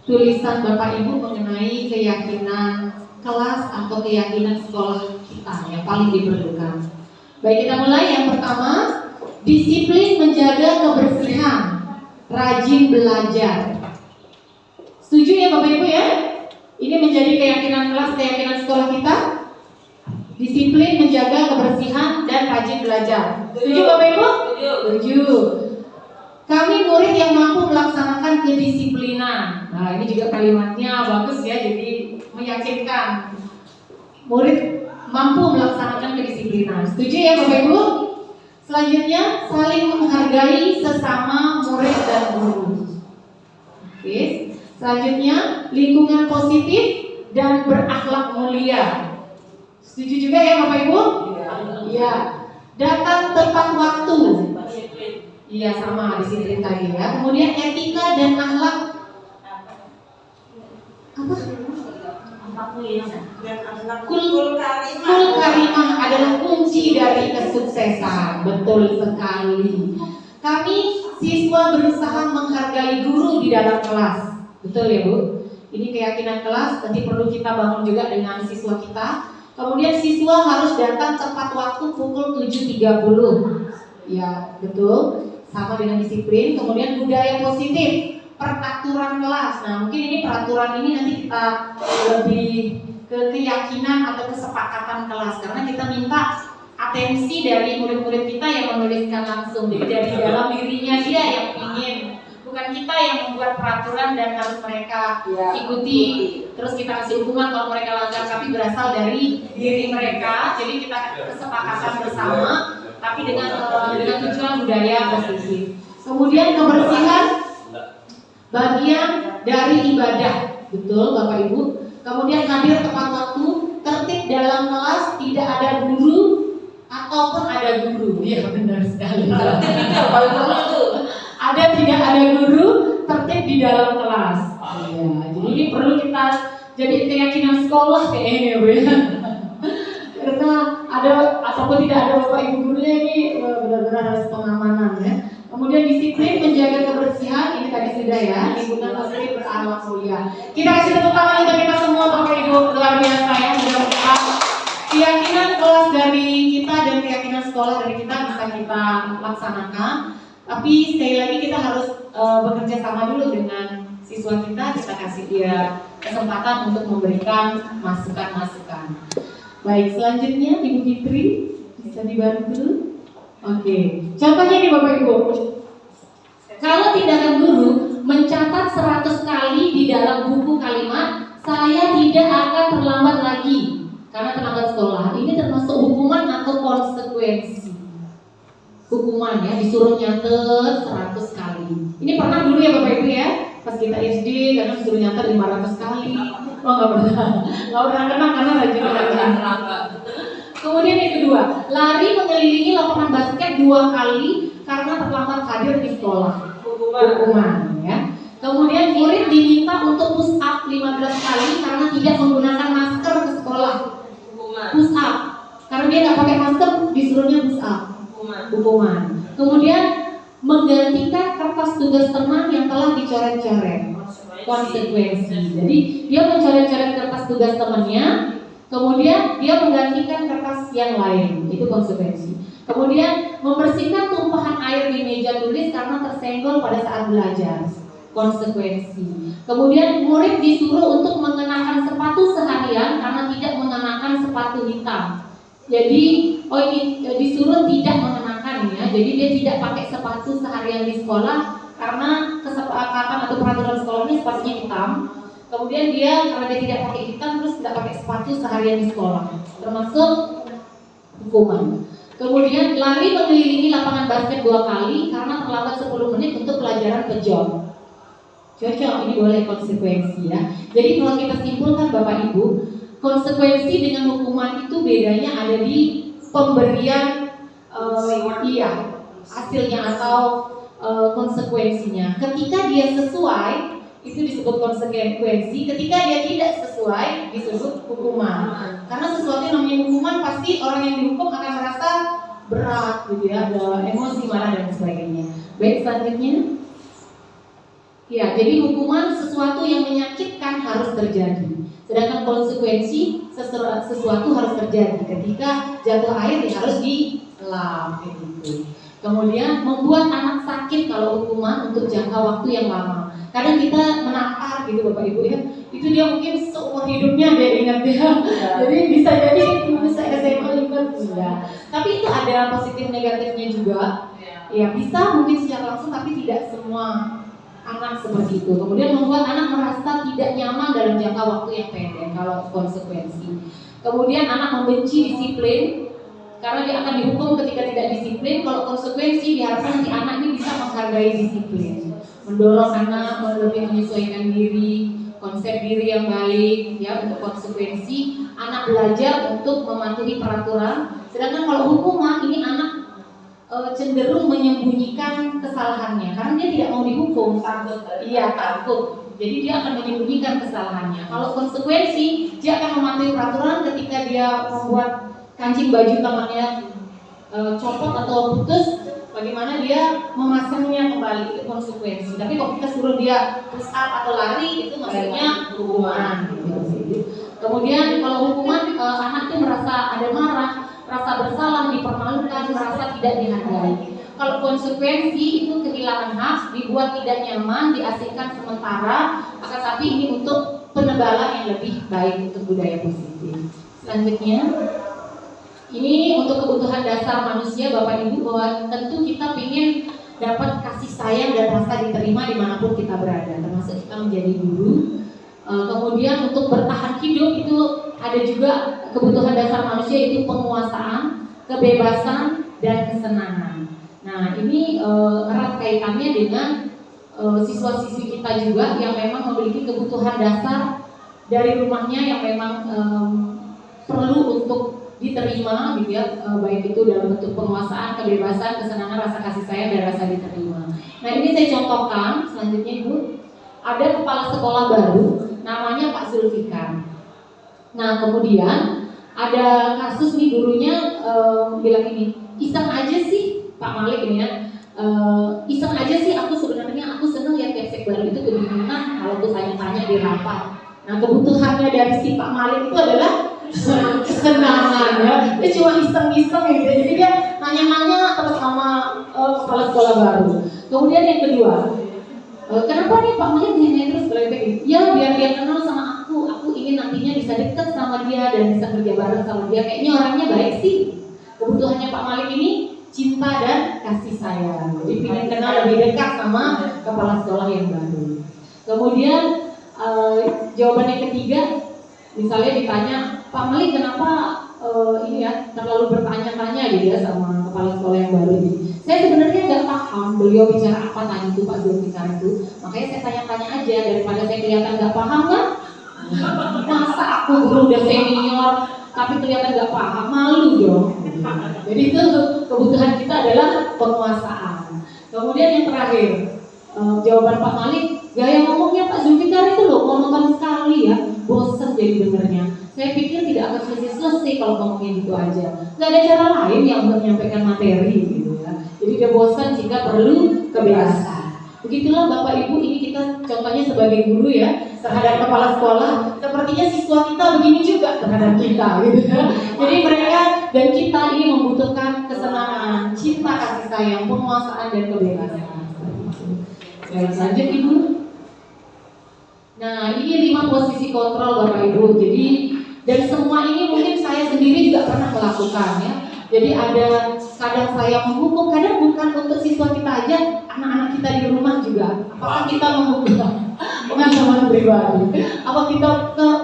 tulisan Bapak Ibu mengenai keyakinan kelas atau keyakinan sekolah kita yang paling diperlukan. Baik, kita mulai. Yang pertama, disiplin menjaga kebersihan, rajin belajar. Setuju ya Bapak Ibu ya? Ini menjadi keyakinan kelas, keyakinan sekolah kita. Disiplin menjaga kebersihan dan rajin belajar. Setuju Bapak Ibu? Setuju. Kami murid yang mampu melaksanakan kedisiplinan. Nah, ini juga kalimatnya bagus ya, jadi meyakinkan. Murid mampu melaksanakan kedisiplinan. Setuju ya Bapak Ibu? Selanjutnya, saling menghargai sesama murid dan guru. Oke. Selanjutnya, lingkungan positif dan berakhlak mulia. Setuju juga ya Bapak Ibu? Iya. Datang tepat waktu. Iya, sama disiplin tadi ya. Kemudian etika dan akhlak. Apa? Kul karimah adalah kunci dari kesuksesan. Betul sekali. Kami siswa berusaha menghargai guru di dalam kelas. Betul ya Bu? Ini keyakinan kelas, nanti perlu kita bangun juga dengan siswa kita. Kemudian siswa harus datang tepat waktu pukul 7.30. Ya, betul. Sama dengan disiplin. Kemudian budaya positif, peraturan kelas. Nah, mungkin ini peraturan ini nanti kita lebih ke keyakinan atau kesepakatan kelas, karena kita minta atensi dari murid-murid kita yang menuliskan langsung. Jadi dari dalam dirinya dia yang ingin, bukan bukan kita yang membuat peraturan dan harus mereka ikuti. Terus kita kasih hukuman kalau mereka langgar, tapi berasal dari diri mereka. Jadi kita kesepakatan bersama, tapi dengan tujuan budaya positif. Kemudian kebersihan bagian dari ibadah, betul Bapak Ibu. Kemudian hadir tepat waktu, tertib dalam kelas, tidak ada guru ataupun ada guru. Iya benar sekali. Ada tidak ada guru, tertib di dalam kelas. Ya, jadi ini perlu kita jadi keyakinan sekolah kayaknya Bu ya. Karena ada ataupun tidak ada Bapak Ibu gurunya ini benar-benar harus pengamanan ya. Kemudian disiplin menjaga kebersihan, ini tadi sudah ya, lingkungan positif berakhlak mulia. Kita kasih tepuk tangan untuk kita semua Bapak Ibu, luar biasa ya. Mudah-mudahan keyakinan kelas dari kita dan keyakinan sekolah dari kita bisa kita laksanakan. Tapi sekali lagi kita harus bekerja sama dulu dengan siswa kita kasih dia kesempatan untuk memberikan masukan-masukan. Baik, selanjutnya Ibu Fitri bisa dibantu. Oke, contohnya nih Bapak Ibu. Kalau tindakan guru mencatat 100 kali di dalam buku kalimat, saya tidak akan terlambat lagi karena terlambat sekolah. Ini termasuk hukuman atau konsekuensi. Hukuman ya, disuruh nyatet 100 kali. Ini pernah dulu ya Bapak Ibu ya, pas kita SD karena disuruh nyatet 500 kali. Oh nggak pernah kena karena rajin terlambat. Kemudian yang kedua, lari mengelilingi lapangan basket 2 kali karena terlambat hadir di sekolah. Hukuman ya. Kemudian murid diminta untuk push up 15 kali karena tidak menggunakan masker ke sekolah. Push up. Karena dia nggak pakai masker, disuruhnya push up. Hukuman. Kemudian menggantikan kertas tugas teman yang telah dicoret-coret. Konsekuensi. Jadi dia mencoret-coret kertas tugas temannya, kemudian dia menggantikan kertas yang lain, itu konsekuensi. Kemudian membersihkan tumpahan air di meja tulis karena tersenggol pada saat belajar, konsekuensi. Kemudian murid disuruh untuk mengenakan sepatu seharian karena tidak mengenakan sepatu hitam. Jadi disuruh tidak mengenakan ya. Jadi dia tidak pakai sepatu seharian di sekolah karena kesepakatan atau peraturan sekolahnya sepatunya hitam. Kemudian dia karena dia tidak pakai hitam terus tidak pakai sepatu seharian di sekolah, termasuk hukuman. Kemudian lari mengelilingi lapangan basket 2 kali karena terlambat 10 menit untuk pelajaran pejol. Cocok, ini boleh konsekuensi ya. Jadi kalau kita simpulkan Bapak Ibu, konsekuensi dengan hukuman itu bedanya ada di pemberian hasilnya atau konsekuensinya. Ketika dia sesuai itu disebut konsekuensi, ketika dia tidak sesuai disebut hukuman. Karena sesuatu yang namanya hukuman pasti orang yang dihukum akan merasa berat gitu ya, ada emosi, marah dan sebagainya. Baik, selanjutnya ya, jadi hukuman sesuatu yang menyakitkan harus terjadi, sedangkan konsekuensi sesuatu harus terjadi. Ketika jatuh air ya harus dilap gitu. Kemudian membuat anak sakit kalau hukuman untuk jangka waktu yang lama. Kadang kita menampar gitu Bapak Ibu ya, itu dia mungkin seumur hidupnya dia ingat ya. Jadi bisa jadi bisa SMA ingat ya. Tapi itu ada positif negatifnya juga. Ya bisa mungkin secara langsung, tapi tidak semua anak seperti itu. Kemudian membuat anak merasa tidak nyaman dalam jangka waktu yang pendek kalau konsekuensi. Kemudian anak membenci disiplin karena dia akan dihukum ketika tidak disiplin. Kalau konsekuensi diharapkan nanti anak ini bisa menghargai disiplin, mendorong anak lebih menyesuaikan diri, konsep diri yang baik ya. Untuk konsekuensi anak belajar untuk mematuhi peraturan. Sedangkan kalau hukuman ini anak cenderung menyembunyikan kesalahannya karena dia tidak mau dihukum, takut. Jadi dia akan menyembunyikan kesalahannya. Kalau konsekuensi dia akan mematuhi peraturan. Ketika dia membuat kancing baju temannya copot atau putus, bagaimana dia memasangnya kembali, itu konsekuensi. Tapi kalau kita suruh dia push up atau lari, itu maksudnya hukuman gitu. Kemudian kalau hukuman anak itu merasa ada marah, rasa bersalah, dipermalukan, merasa tidak dihargai. Kalau konsekuensi itu kehilangan hak, dibuat tidak nyaman, diasingkan sementara, akan tapi ini untuk penebalan yang lebih baik untuk budaya positif. Selanjutnya, ini untuk kebutuhan dasar manusia Bapak Ibu, bahwa tentu kita ingin dapat kasih sayang dan rasa diterima dimanapun kita berada, termasuk kita menjadi guru. Kemudian untuk bertahan hidup itu ada juga kebutuhan dasar manusia, itu penguasaan, kebebasan, dan kesenangan. Nah ini erat kaitannya dengan siswa-siswi kita juga yang memang memiliki kebutuhan dasar dari rumahnya yang memang perlu untuk diterima gitu ya, baik itu dalam bentuk penguasaan, kebebasan, kesenangan, rasa kasih sayang, dan rasa diterima. Nah ini saya contohkan selanjutnya Ibu, ada kepala sekolah baru namanya Pak Zulfikar. Nah kemudian ada kasus nih gurunya bilang ini, iseng aja sih Pak Malik ini ya, iseng aja sih aku sebenarnya, aku seneng ya tiap baru itu kebingungan kalau tuh tanya-tanya di rapat. Nah kebutuhannya dari si Pak Malik itu adalah kesenangan ya, dia cuma iseng-iseng gitu, jadi dia nanya-nanya terus sama kepala sekolah baru. Kemudian yang kedua, kenapa nih Pak Malik nanya terus berarti? Ya biar dia kenal sama aku ingin nantinya bisa dekat sama dia dan bisa kerja bareng sama dia. Kayaknya orangnya baik sih. Kebutuhannya Pak Malik ini cinta dan kasih sayang. Jadi ingin kenal lebih dekat sama kepala sekolah yang baru. Kemudian jawaban yang ketiga, misalnya ditanya, Pak Malik kenapa ini ya terlalu bertanya-tanya gitu ya sama kepala sekolah yang baru ini. Saya sebenarnya nggak paham beliau bicara apa tadi itu Pak Zulfikar itu, makanya saya tanya-tanya aja daripada saya kelihatan nggak paham kan. Masa aku guru udah senior tapi kelihatan nggak paham, malu dong. Jadi itu kebutuhan kita adalah penguasaan. Kemudian yang terakhir, jawaban Pak Malik, gaya ngomongnya Pak Zulfikar itu loh monoton sekali ya, bosan jadi dengernya. Saya pikir tidak akan selesai kalau ngomongnya gitu aja. Nggak ada cara lain yang untuk menyampaikan materi gitu ya. Jadi dia bosan jika perlu kebiasaan. Begitulah Bapak Ibu, ini kita contohnya sebagai guru ya terhadap kepala sekolah. Sepertinya siswa kita begini juga terhadap kita gitu ya. Jadi mereka dan kita ini membutuhkan kesenangan, cinta, kasih sayang, penguasaan, dan kebebasan. Baik, lanjut Ibu. Nah ini 5 posisi kontrol Bapak Ibu. Jadi dan semua ini mungkin saya sendiri juga pernah melakukan ya. Jadi ada kadang saya menghukum, kadang bukan untuk siswa kita aja, anak-anak kita di rumah juga. Apakah kita menghukum pengalaman pribadi? Apa kita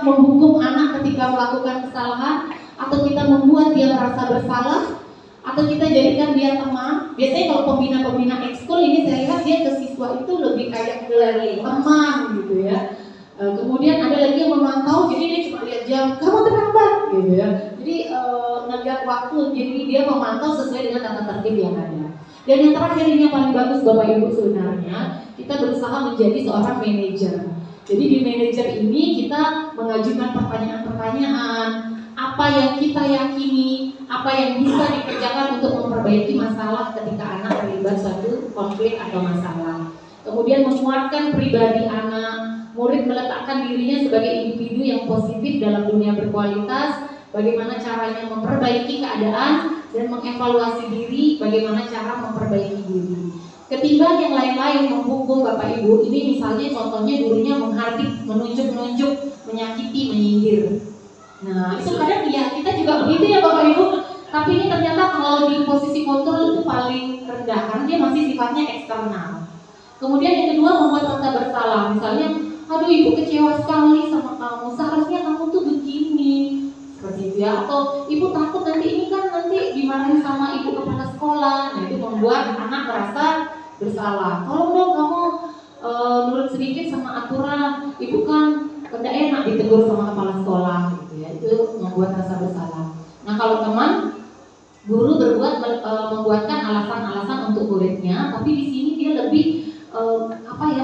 menghukum anak ketika melakukan kesalahan? Atau kita membuat dia merasa bersalah? Atau kita jadikan dia teman? Biasanya kalau pembina-pembina ekskul ini saya lihat dia ke siswa itu lebih kayak teman gitu ya. Kemudian ada lagi yang memantau, jadi dia cuma lihat jam, kamu terlambat gitu ya. Jadi ngelihat waktu, jadi dia memantau sesuai dengan tata tertib yang ada. Dan yang terakhir ini yang paling bagus Bapak Ibu sebenarnya, kita berusaha menjadi seorang manajer. Jadi di manajer ini kita mengajukan pertanyaan-pertanyaan, apa yang kita yakini, apa yang bisa dikerjakan untuk memperbaiki masalah ketika anak terlibat suatu konflik atau masalah. Kemudian menguatkan pribadi anak. Murid meletakkan dirinya sebagai individu yang positif dalam dunia berkualitas, bagaimana caranya memperbaiki keadaan dan mengevaluasi diri, bagaimana cara memperbaiki diri. Ketimbang yang lain-lain menghukum Bapak Ibu, ini misalnya contohnya gurunya menghardik, menunjuk-nunjuk, menyakiti, menyindir. Nah itu kadang ya kita juga begitu ya Bapak Ibu, tapi ini ternyata kalau di posisi kontrol itu paling rendah karena dia masih sifatnya eksternal. Kemudian yang kedua membuat rasa bersalah, misalnya aduh ibu kecewa sekali sama kamu, seharusnya kamu tuh begini, seperti itu ya. Atau ibu takut nanti ini kan nanti dimarahin sama ibu kepala sekolah. Nah itu membuat anak merasa bersalah. Tolong dong kamu nurut sedikit sama aturan, ibu kan tidak enak ditegur sama kepala sekolah gitu ya. Itu membuat rasa bersalah. Nah kalau teman, guru membuatkan alasan-alasan untuk muridnya, tapi di sini dia lebih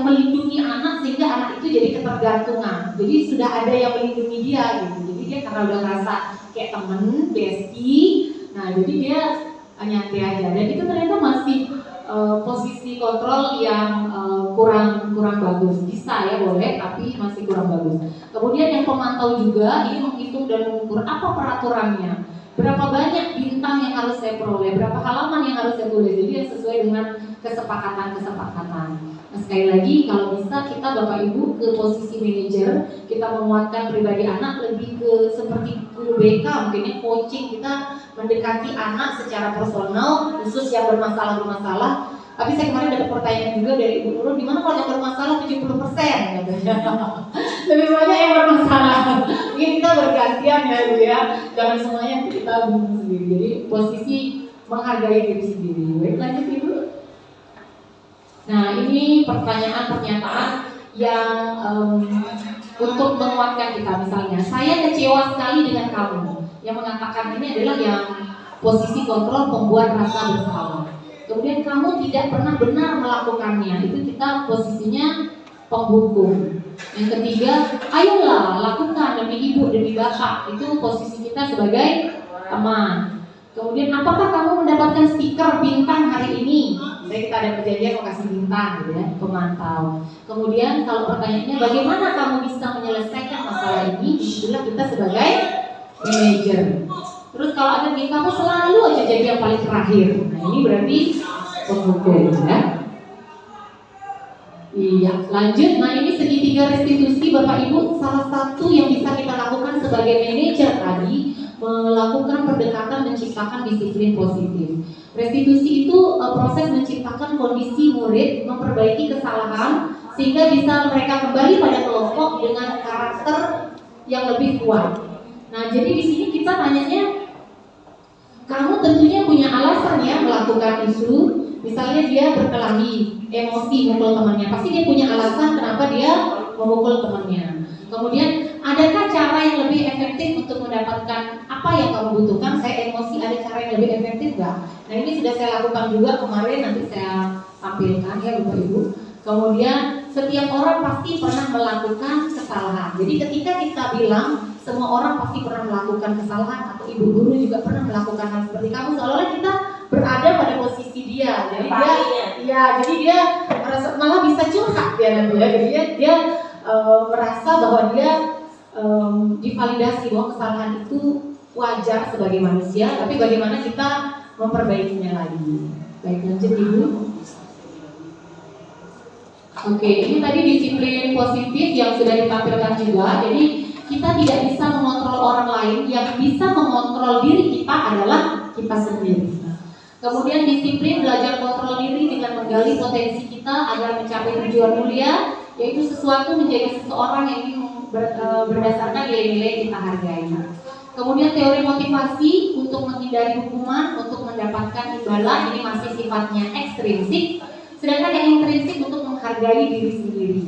melindungi anak sehingga anak itu jadi ketergantungan. Jadi sudah ada yang melindungi dia gitu. Jadi dia karena udah ngerasa kayak temen, bestie, nah jadi dia nyantai aja. Dan itu ternyata masih posisi kontrol yang kurang bagus. Bisa ya boleh, tapi masih kurang bagus. Kemudian yang pemantau juga ini menghitung dan mengukur apa peraturannya, berapa banyak bintang yang harus saya peroleh, berapa halaman yang harus saya tulis. Jadi yang sesuai dengan kesepakatan. Nah sekali lagi kalau bisa kita Bapak Ibu ke posisi manajer, kita menguatkan pribadi anak lebih ke seperti guru BK, mungkinnya coaching, kita mendekati anak secara personal, khusus yang bermasalah Tapi saya kemarin dapat pertanyaan juga dari Ibu Nurul, gimana kalau yang bermasalah 70% katanya. Lebih banyak yang bermasalah. Mungkin kita bergantian ya Bu ya. Jangan semuanya kita bingung sendiri. Jadi posisi menghargai diri sendiri. Baik, lanjut Ibu. Nah, ini pertanyaan-pernyataan yang untuk menguatkan kita. Misalnya, saya kecewa sekali dengan kamu. Yang mengatakan ini adalah yang posisi kontrol pembuat rasa bersalah. Kemudian kamu tidak pernah benar melakukannya, itu kita posisinya penghukum. Yang ketiga, ayolah lakukan demi ibu, demi bapak, itu posisi kita sebagai teman. Kemudian apakah kamu mendapatkan stiker bintang hari ini? Jadi kita ada perjanjian mau kasih bintang gitu ya, pemantau. Kemudian kalau pertanyaannya bagaimana kamu bisa menyelesaikan masalah ini? Itulah kita sebagai manajer. Terus kalau ada nih kamu selalu aja jadi yang paling terakhir. Nah ini berarti penghukum ya. Iya, lanjut. Nah ini segitiga restitusi Bapak Ibu, salah satu yang bisa kita lakukan sebagai manajer tadi, melakukan pendekatan menciptakan disiplin positif. Restitusi itu proses menciptakan kondisi murid memperbaiki kesalahan sehingga bisa mereka kembali pada kelompok dengan karakter yang lebih kuat. Nah jadi di sini kita tanyanya, kamu tentunya punya alasan ya melakukan isu. Misalnya dia berkelahi, emosi memukul temannya, pasti dia punya alasan kenapa dia memukul temannya. Kemudian adakah cara yang lebih efektif untuk mendapatkan apa yang kamu butuhkan? Saya emosi, ada cara yang lebih efektif nggak? Nah ini sudah saya lakukan juga kemarin, nanti saya tampilkan ya Bapak Ibu. Kemudian setiap orang pasti pernah melakukan kesalahan. Jadi ketika kita bilang semua orang pasti pernah melakukan kesalahan, atau ibu guru juga pernah melakukan hal seperti kamu, seolah-olah kita berada pada posisi dia. Jadi dia malah bisa curhat dia nanti ya. Jadi dia merasa bahwa dia divalidasi bahwa kesalahan itu wajar sebagai manusia, tapi bagaimana kita memperbaikinya lagi. Baik, lanjut Ibu. Oke, ini tadi disiplin positif yang sudah ditampilkan juga. Jadi kita tidak bisa mengontrol orang lain, yang bisa mengontrol diri kita adalah kita sendiri. Kemudian disiplin belajar kontrol diri dengan menggali potensi kita agar mencapai tujuan mulia, yaitu sesuatu menjadi seseorang yang ingin berdasarkan nilai-nilai kita hargai. Kemudian teori motivasi untuk menghindari hukuman, untuk mendapatkan imbalan, ini masih sifatnya ekstrinsik. Sedangkan yang intrinsik untuk menghargai diri sendiri,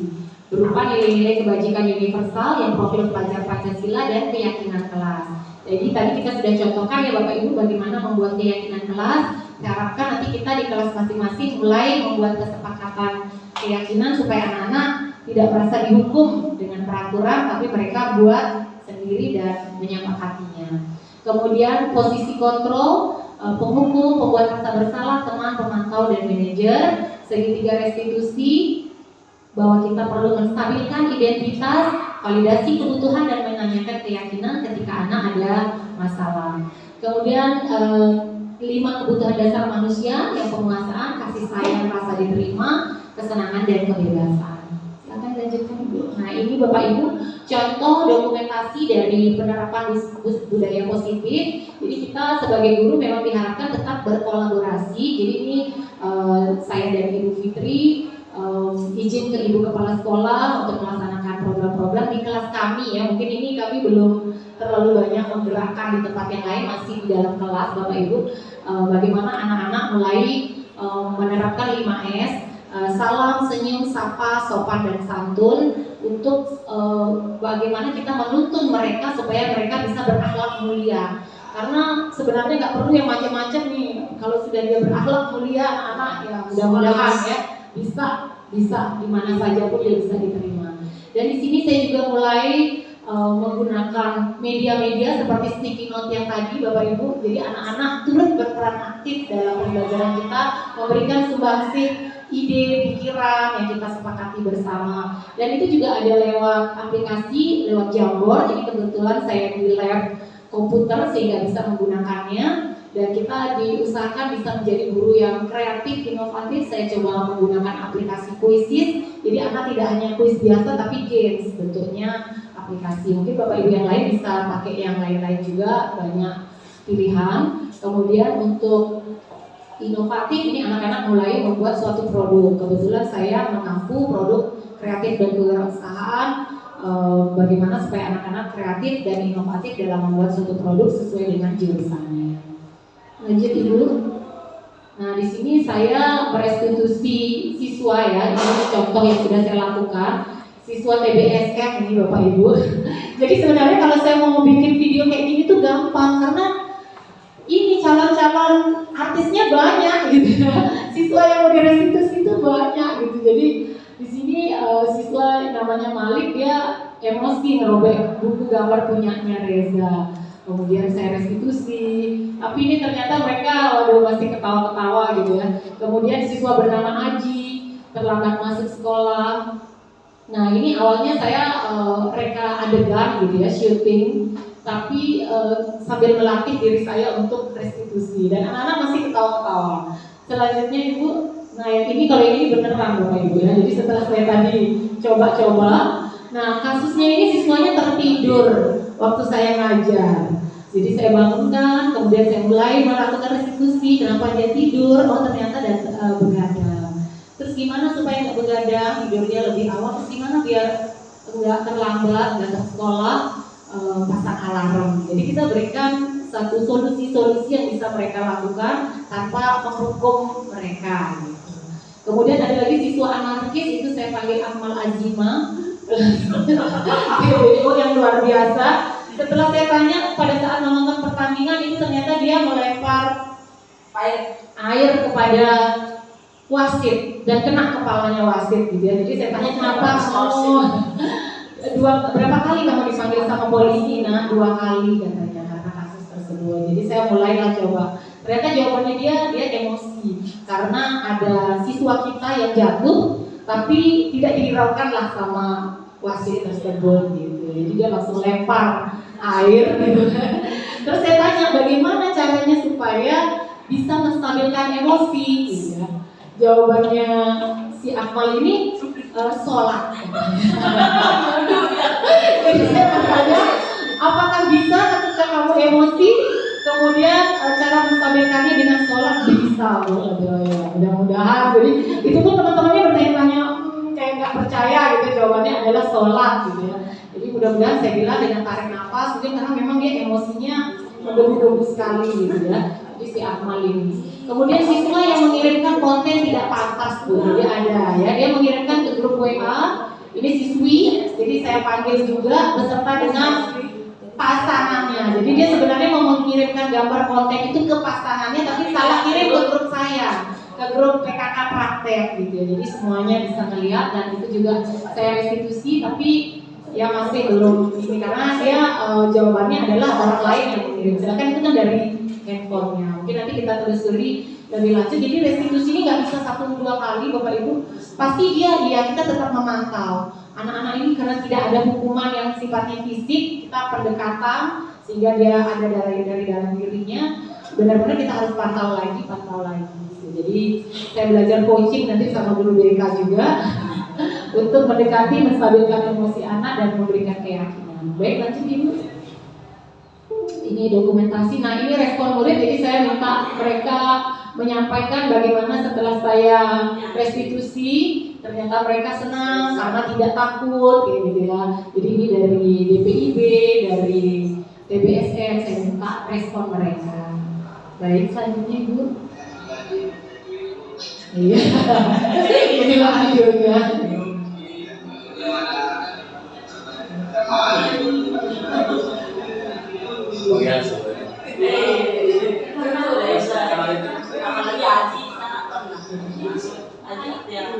berupa nilai-nilai kebajikan universal yang profil pelajar Pancasila dan keyakinan kelas. Jadi tadi kita sudah contohkan ya Bapak Ibu bagaimana membuat keyakinan kelas. Saya harapkan nanti kita di kelas masing-masing mulai membuat kesepakatan keyakinan supaya anak-anak tidak merasa dihukum dengan peraturan, tapi mereka buat sendiri dan menyepakatinya. Kemudian posisi kontrol, penghukum, pembuat rasa bersalah, teman, pemantau, dan manajer. Segitiga restitusi, bahwa kita perlu menstabilkan identitas, validasi kebutuhan, dan menanyakan keyakinan ketika anak ada masalah. Kemudian 5 kebutuhan dasar manusia, yang penguasaan, kasih sayang, rasa diterima, kesenangan, dan kebebasan. Silakan lanjutkan Ibu. Nah ini Bapak Ibu contoh dokumentasi dari penerapan budaya positif. Jadi kita sebagai guru memang diharapkan tetap berkolaborasi. Jadi ini saya dan Ibu Fitri izin ke Ibu Kepala Sekolah untuk melaksanakan program-program di kelas kami ya. Mungkin ini kami belum terlalu banyak menggerakkan di tempat yang lain, masih di dalam kelas Bapak Ibu. Bagaimana anak-anak mulai menerapkan 5S, salam, senyum, sapa, sopan, dan santun, untuk bagaimana kita menuntun mereka supaya mereka bisa berakhlak mulia. Karena sebenarnya nggak perlu yang macam-macam nih. Kalau sudah dia berakhlak mulia, anak-anak ya mudah-mudahan ya bisa di mana saja pun dia bisa diterima. Dan di sini saya juga mulai menggunakan media-media seperti sticky note yang tadi Bapak Ibu. Jadi anak-anak turut berperan aktif dalam pembelajaran kita, memberikan sumbangsih ide, pikiran yang kita sepakati bersama. Dan itu juga ada lewat aplikasi, lewat Jamboard. Jadi kebetulan saya di lab komputer sehingga bisa menggunakannya. Dan kita diusahakan bisa menjadi guru yang kreatif, inovatif. Saya coba menggunakan aplikasi Quizizz. Jadi anak tidak hanya kuis biasa tapi games bentuknya aplikasi. Mungkin Bapak Ibu yang lain bisa pakai yang lain-lain juga, banyak pilihan. Kemudian untuk inovatif. Ini anak-anak mulai membuat suatu produk. Kebetulan saya menampung produk kreatif dan kewirausahaan. Bagaimana supaya anak-anak kreatif dan inovatif dalam membuat suatu produk sesuai dengan jurusannya. Lanjut Ibu. Nah, di sini saya merestitusi siswa ya. Ini contoh yang sudah saya lakukan. Siswa TBSM ini Bapak Ibu. Jadi sebenarnya kalau saya mau bikin video kayak gini tuh gampang karena ini calon-calon artisnya banyak gitu. Siswa yang mau direstitusi itu banyak gitu. Jadi di sini siswa namanya Malik, dia emosi ngerobek buku gambar punyanya Reza. Kemudian saya restitusi, tapi ini ternyata mereka waduh masih ketawa-ketawa gitu ya. Kemudian siswa bernama Aji terlambat masuk sekolah. Nah ini awalnya saya reka adegan gitu ya, syuting, tapi sambil melatih diri saya untuk restitusi dan anak-anak masih ketawa-ketawa. Selanjutnya Ibu, nah yang ini kalau ini beneran Bapak Ibu ya. Jadi setelah saya tadi coba-coba, nah kasusnya ini siswanya tertidur waktu saya ngajar. Jadi saya bangunkan, kemudian saya mulai melakukan restitusi. Kenapa dia tidur? Oh ternyata begadang. Terus gimana supaya nggak begadang, tidurnya lebih awal? Terus gimana biar nggak terlambat datang sekolah? Pasang alarm. Jadi kita berikan satu solusi-solusi yang bisa mereka lakukan tanpa menghukum mereka. Gitu. Kemudian ada lagi siswa anarkis, itu saya panggil Akmal Azima. Itu yang luar biasa. Setelah saya tanya pada saat menonton pertandingan itu ternyata dia melempar air kepada wasit dan kena kepalanya wasit gitu ya. Jadi saya tanya kenapa? Berapa kali kamu dipanggil sama polisi? Nah 2 kali katanya karena kasus tersebut. Jadi saya mulailah coba. Ternyata jawabannya dia emosi karena ada siswa kita yang jatuh tapi tidak dihiraukan lah sama wasit tersebut gitu. Jadi dia langsung lempar air gitu. Terus saya tanya bagaimana caranya supaya bisa menstabilkan emosi gitu ya. Jawabannya si Akmal ini sholat. Jadi saya bertanya apakah bisa ketika kamu emosi kemudian cara menstabilkannya dengan sholat? Bisa Bu. Mudah-mudahan. Jadi itu pun teman-temannya bertanya-tanya kayak nggak percaya gitu, jawabannya adalah sholat gitu ya. Jadi mudah-mudahan saya bilang dengan tarik nafas mungkin karena memang dia emosinya menggebu-gebu sekali gitu ya. Jadi si Akmal ini. Kemudian siswa yang mengirimkan konten tidak pantas Bu. Jadi ada ya, dia mengirimkan ke grup WA. Ini siswi, jadi saya panggil juga beserta dengan pasangannya. Jadi dia sebenarnya mau mengirimkan gambar konten itu ke pasangannya, tapi salah kirim ke grup saya, ke grup PKK praktek gitu ya. Jadi semuanya bisa melihat dan itu juga saya restitusi, tapi ya masih belum ini karena dia jawabannya adalah orang lain yang mengirim. Sedangkan itu kan dari handphonenya. Mungkin nanti kita telusuri lebih lanjut. Jadi restitusi ini nggak bisa 1-2 kali Bapak Ibu. Pasti dia kita tetap memantau. Anak-anak ini karena tidak ada hukuman yang sifatnya fisik, kita pendekatan sehingga dia ada dari dalam dirinya. Benar-benar kita harus pantau lagi. Gitu. Jadi saya belajar coaching nanti sama guru BK juga untuk mendekati, menstabilkan emosi anak dan memberikan keyakinan. Baik, lanjut Ibu. Ini dokumentasi. Nah ini respon murid. Jadi saya minta mereka menyampaikan bagaimana setelah saya restitusi ternyata mereka senang karena tidak takut gitu ya. Jadi ini dari DPIB, dari TBSM, saya minta respon mereka. Baik, selanjutnya Ibu. Iya. Ini lanjutnya.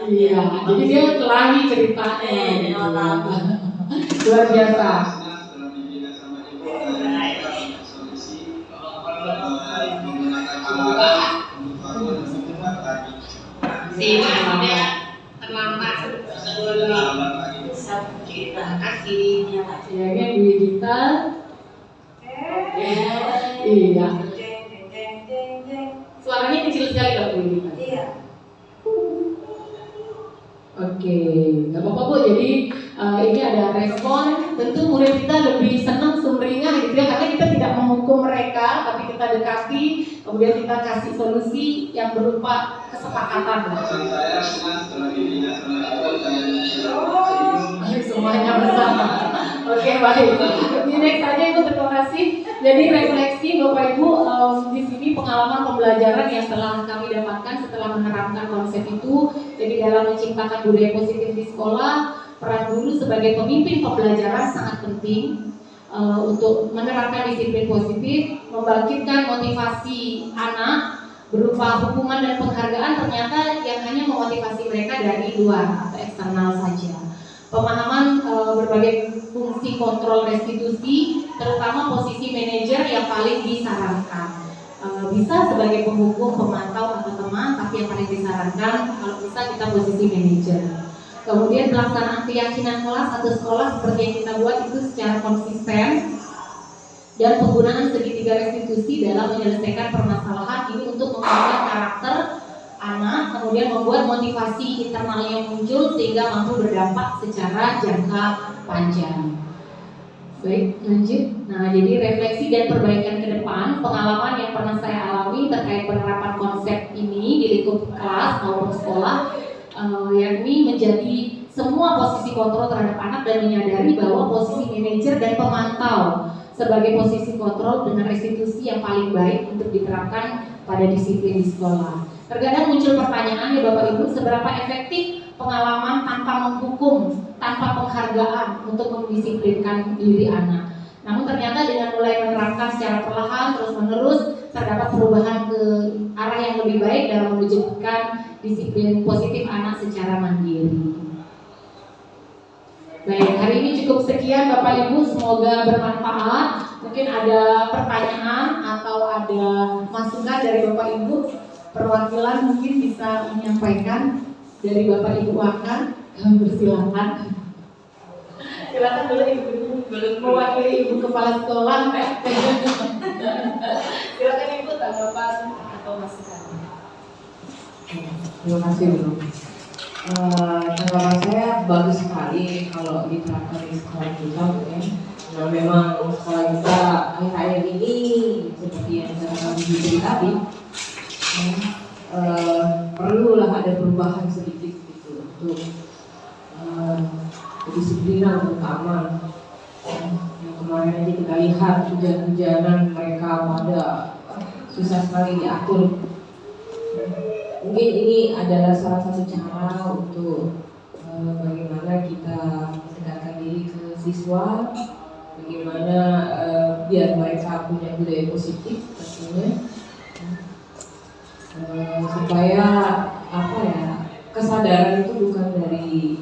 Iya, jadi dia kelahi ceritanya. Luar biasa. Dia terlambat. Terima kasih. Ya, ini digital. Iya. Suaranya kecil sekali kalau begini. Iya. Oke, nggak apa-apa Bu. Jadi ini ada respon. Tentu murid kita lebih senang sumringah gitu ya, karena kita tidak menghukum mereka, tapi kita dekati kemudian kita kasih solusi yang berupa kesepakatan. Semuanya bersama. Oke, baik. Di next aja Ibu, terima kasih. Jadi refleksi Bapak Ibu, di sini pengalaman pembelajaran yang telah kami dapatkan setelah menerapkan konsep itu. Jadi dalam menciptakan budaya positif di sekolah, peran guru sebagai pemimpin pembelajaran sangat penting untuk menerapkan disiplin positif, membangkitkan motivasi anak berupa hukuman dan penghargaan ternyata yang hanya memotivasi mereka dari luar atau eksternal saja. Pemahaman berbagai fungsi kontrol restitusi, terutama posisi manajer yang paling disarankan. Bisa sebagai penghukum, pemantau atau teman, tapi yang paling disarankan kalau bisa kita posisi manajer. Kemudian pelaksanaan keyakinan kelas atau sekolah seperti yang kita buat itu secara konsisten, dan penggunaan segitiga restitusi dalam menyelesaikan permasalahan ini untuk membangun karakter anak, kemudian membuat motivasi internalnya muncul sehingga mampu berdampak secara jangka panjang. Baik, lanjut. Nah, jadi refleksi dan perbaikan ke depan, pengalaman yang pernah saya alami terkait penerapan konsep ini di lingkup kelas maupun sekolah, yakni menjadi semua posisi kontrol terhadap anak dan menyadari bahwa posisi manajer dan pemantau sebagai posisi kontrol dengan restitusi yang paling baik untuk diterapkan pada disiplin di sekolah. Terkadang muncul pertanyaan ya Bapak Ibu, seberapa efektif pengalaman tanpa menghukum, tanpa penghargaan untuk mendisiplinkan diri anak. Namun ternyata dengan mulai menerapkan secara perlahan terus menerus terdapat perubahan ke arah yang lebih baik dalam mewujudkan disiplin positif anak secara mandiri. Baik, hari ini cukup sekian Bapak Ibu, semoga bermanfaat. Mungkin ada pertanyaan atau ada masukan dari Bapak Ibu, perwakilan mungkin bisa menyampaikan dari Bapak Ibu akan bersilakan. Silakan dulu Ibu, mewakili Ibu Kepala Sekolah. Silakan Ibu, tanggapan atau masukan. Terima kasih Bu. Tanggapan saya bagus sekali kalau diterapkan di sekolah kita mungkin. Nah, memang sekolah kita akhir-akhir ini seperti yang saya bilang tadi, perlulah ada perubahan sedikit gitu untuk kedisiplinan utama. Yang kemarin aja kita lihat hujan-hujanan mereka pada susah sekali diatur. Mungkin ini adalah salah satu cara untuk bagaimana kita mendekatkan diri ke siswa, bagaimana biar mereka punya budaya positif tentunya, supaya kesadaran itu bukan dari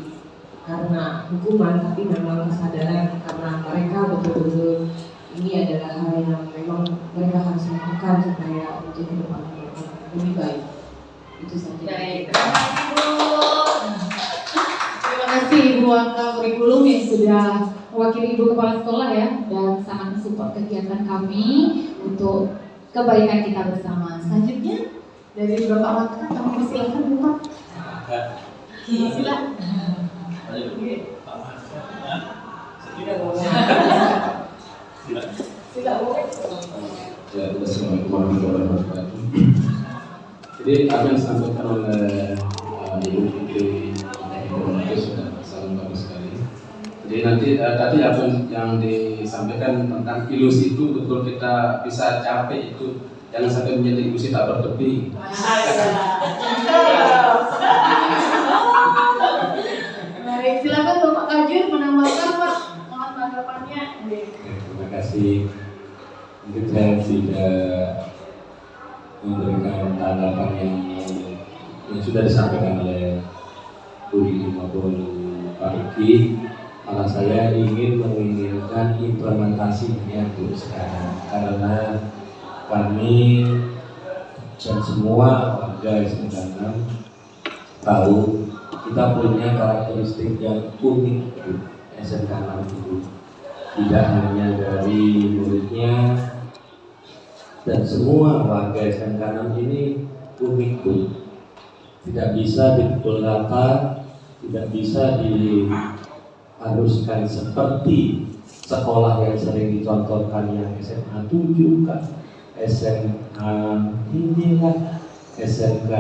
karena hukuman, tapi memang kesadaran karena mereka betul-betul ini adalah hal yang memang mereka harus lakukan supaya untuk ke depan lebih baik. Itu saja. Baik, terima kasih Bu. Terima kasih Ibu Angka Kurikulum yang sudah mewakili Ibu Kepala Sekolah ya, dan sangat support kegiatan kami untuk kebaikan kita bersama. Selanjutnya dari Bapak Angka, kami persilakan Bu. Silakan. Assalamualaikum warahmatullahi wabarakatuh. Jadi apa yang disampaikan oleh Ibu Fitri itu sudah sangat bagus sekali. Jadi nanti tadi apa yang disampaikan tentang ilusi itu betul kita bisa capai itu, jangan sampai menjadi ilusi tak bertepi. Baik, silakan Bapak Kajur menambahkan Pak, mohon tanggapannya. Terima kasih. Mungkin saya tidak memberikan tanggapan yang sudah disampaikan oleh Bu Lili maupun Pak Riki, malah saya ingin menginginkan implementasinya Bu sekarang, karena kami dan semua warga SMK 6 tahu kita punya karakteristik yang unik Bu SMK 6 itu, tidak hanya dari muridnya dan semua warga SMK 6 ini unik Bu. Tidak bisa dipukul rata, tidak bisa diharuskan seperti sekolah yang sering dicontohkan yang SMA 7 kan, SMK inilah, SMK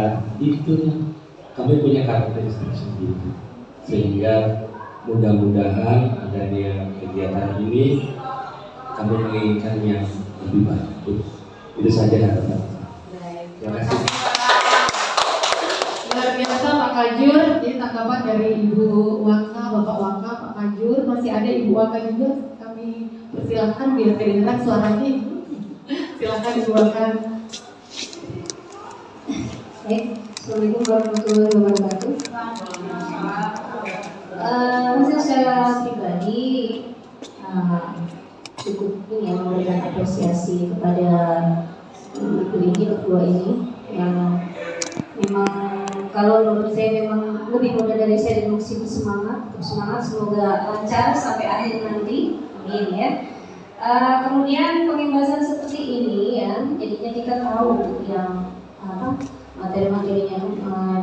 itu. Kami punya karakteristik sendiri, sehingga mudah-mudahan adanya kegiatan ini kami menginginkan yang lebih bagus. Itu saja harapan. Terima kasih. Luar biasa Pak Kajur. Jadi tanggapan dari Ibu Waka, Bapak Waka, Pak Kajur, masih ada Ibu Waka juga. Kami persilahkan biar kedengaran suaranya. Silakan Ibu Waka. Baik, Assalamualaikum warahmatullahi wabarakatuh. Saya secara pribadi cukup ini ya, memberikan apresiasi kepada ibu ini, kedua ini yang memang kalau menurut saya memang lebih muda dari saya dan masih bersemangat. Semoga lancar sampai akhir nanti, amin ya. Kemudian pembahasan seperti ini ya, jadinya kita tahu yang materi-materinya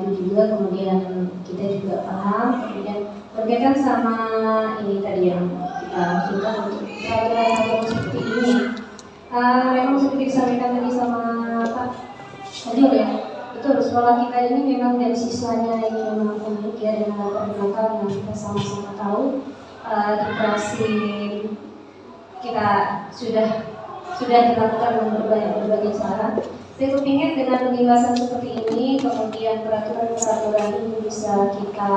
itu juga, kemudian kita juga paham, kemudian berkaitan sama ini tadi yang kita maksudkan untuk peraturan seperti ini. Memang seperti disampaikan tadi sama Pak Adil ya, betul, sekolah kita ini memang dari siswanya ini memang unik ya, dengan latar belakang yang kita sama-sama tahu. Generasi kita sudah dilakukan dengan berbagai cara. Saya kepingin dengan pembahasan seperti ini, kemudian peraturan ini bisa kita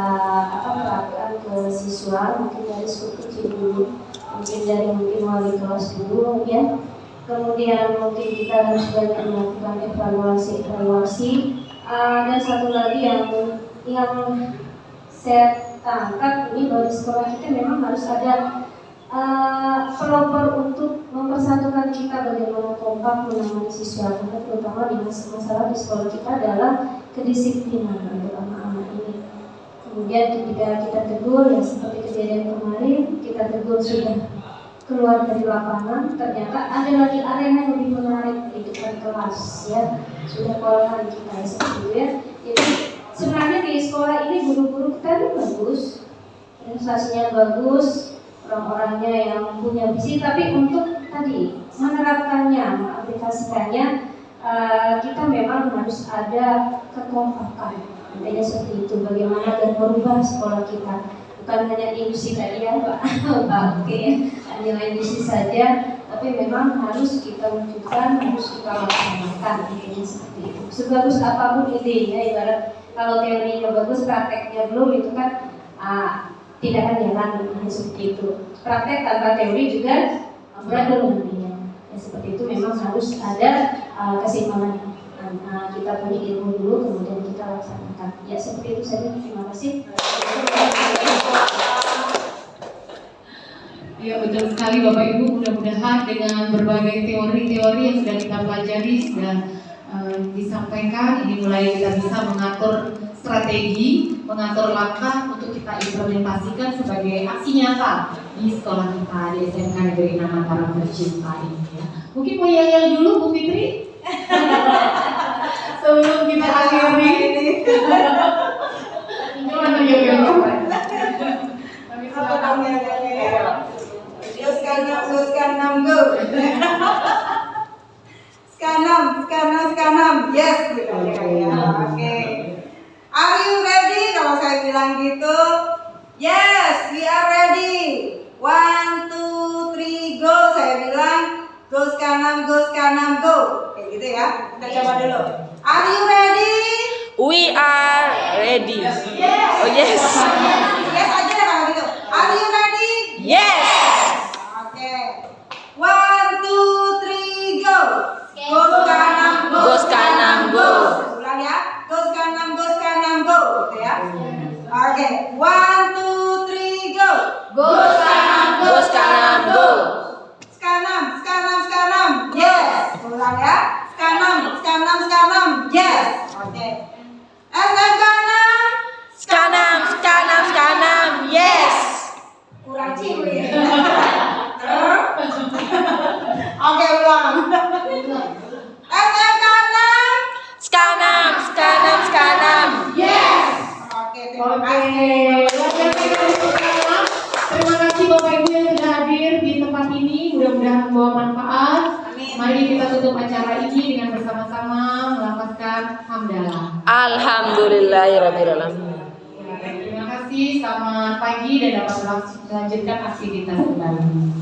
terapkan ke siswa, mungkin dari skul kecil dulu, mungkin dari wali kelas dulu ya. Kemudian mungkin kita harus banyak melakukan evaluasi, dan satu lagi yang saya tangkap ini bahwa di sekolah kita memang harus ada pelopor untuk mempersatukan kita bagaimana kompak menangani siswa, terutama di masalah di sekolah kita adalah kedisiplinan untuk anak-anak ini. Kemudian ketika kita tegur, ya seperti kejadian kemarin, kita tegur sudah keluar dari lapangan, ternyata ada lagi arena yang lebih menarik di depan kelas ya, sudah kewalahan kita seperti itu ya. Jadi sebenarnya di sekolah ini guru-guru kita itu bagus, organisasinya bagus, orang-orangnya yang punya visi, tapi untuk tadi menerapkannya, mengaplikasikannya, kita memang harus ada kekompakan. Intinya seperti itu, bagaimana dan merubah sekolah kita, bukan hanya industri tadi ya Pak, oke ya, hanya industri saja, tapi memang harus kita wujudkan, harus kita laksanakan. Intinya seperti itu. Sebagus apapun idenya, ibarat kalau teorinya bagus, prakteknya belum, itu kan tidak akan jalan seperti itu. Praktek tanpa teori juga beradu nantinya. Ya, seperti itu memang harus ada keseimbangan. Kita punya ilmu dulu, kemudian kita laksanakan. Ya seperti itu saja. Terima kasih. Ya betul sekali Bapak Ibu, mudah-mudahan dengan berbagai teori-teori yang sudah kita pelajari, sudah disampaikan, ini mulai kita bisa mengatur strategi, mengatur langkah untuk kita implementasikan sebagai aksi nyata di sekolah kita di SMK Negeri 6 Mataram tercinta ini ya. Mungkin mau yel-yel dulu Bu Fitri sebelum kita akhiri. Gimana yel-yel? Apa namanya? Skanam, go. Skanam, yes. Oke. Are you ready? Kalau saya bilang gitu, yes, we are ready. 1, 2, 3, go. Saya bilang, go Skanam, go. Kayak gitu ya. Kita coba dulu. Are you ready? We are ready. Yes. Oh yes. Yes aja kalau gitu. Are you ready? Yes. Oke. 1, 2, 3, go. Go Skanam, go. Go Skanam, go. Ulang ya. Go Skanam, go. Gitu ya. Oke. 1, 2, 3, go. Go Skanam, go. Skanam. Yes. Ulang ya. Skanam. Yes. Oke. SMK 6. Skanam, yes. Kurang cilik. Oke, ulang. SMK 6. Skanam, Yes. Oke, terima kasih. Terima kasih Bapak Ibu yang sudah hadir di tempat ini, mudah-mudahan membawa manfaat. Mari kita tutup acara ini dengan bersama-sama melafazkan hamdalah. Alhamdulillahirrabbilalamin. Terima kasih, selamat pagi dan dapat melanjutkan aktivitas kembali.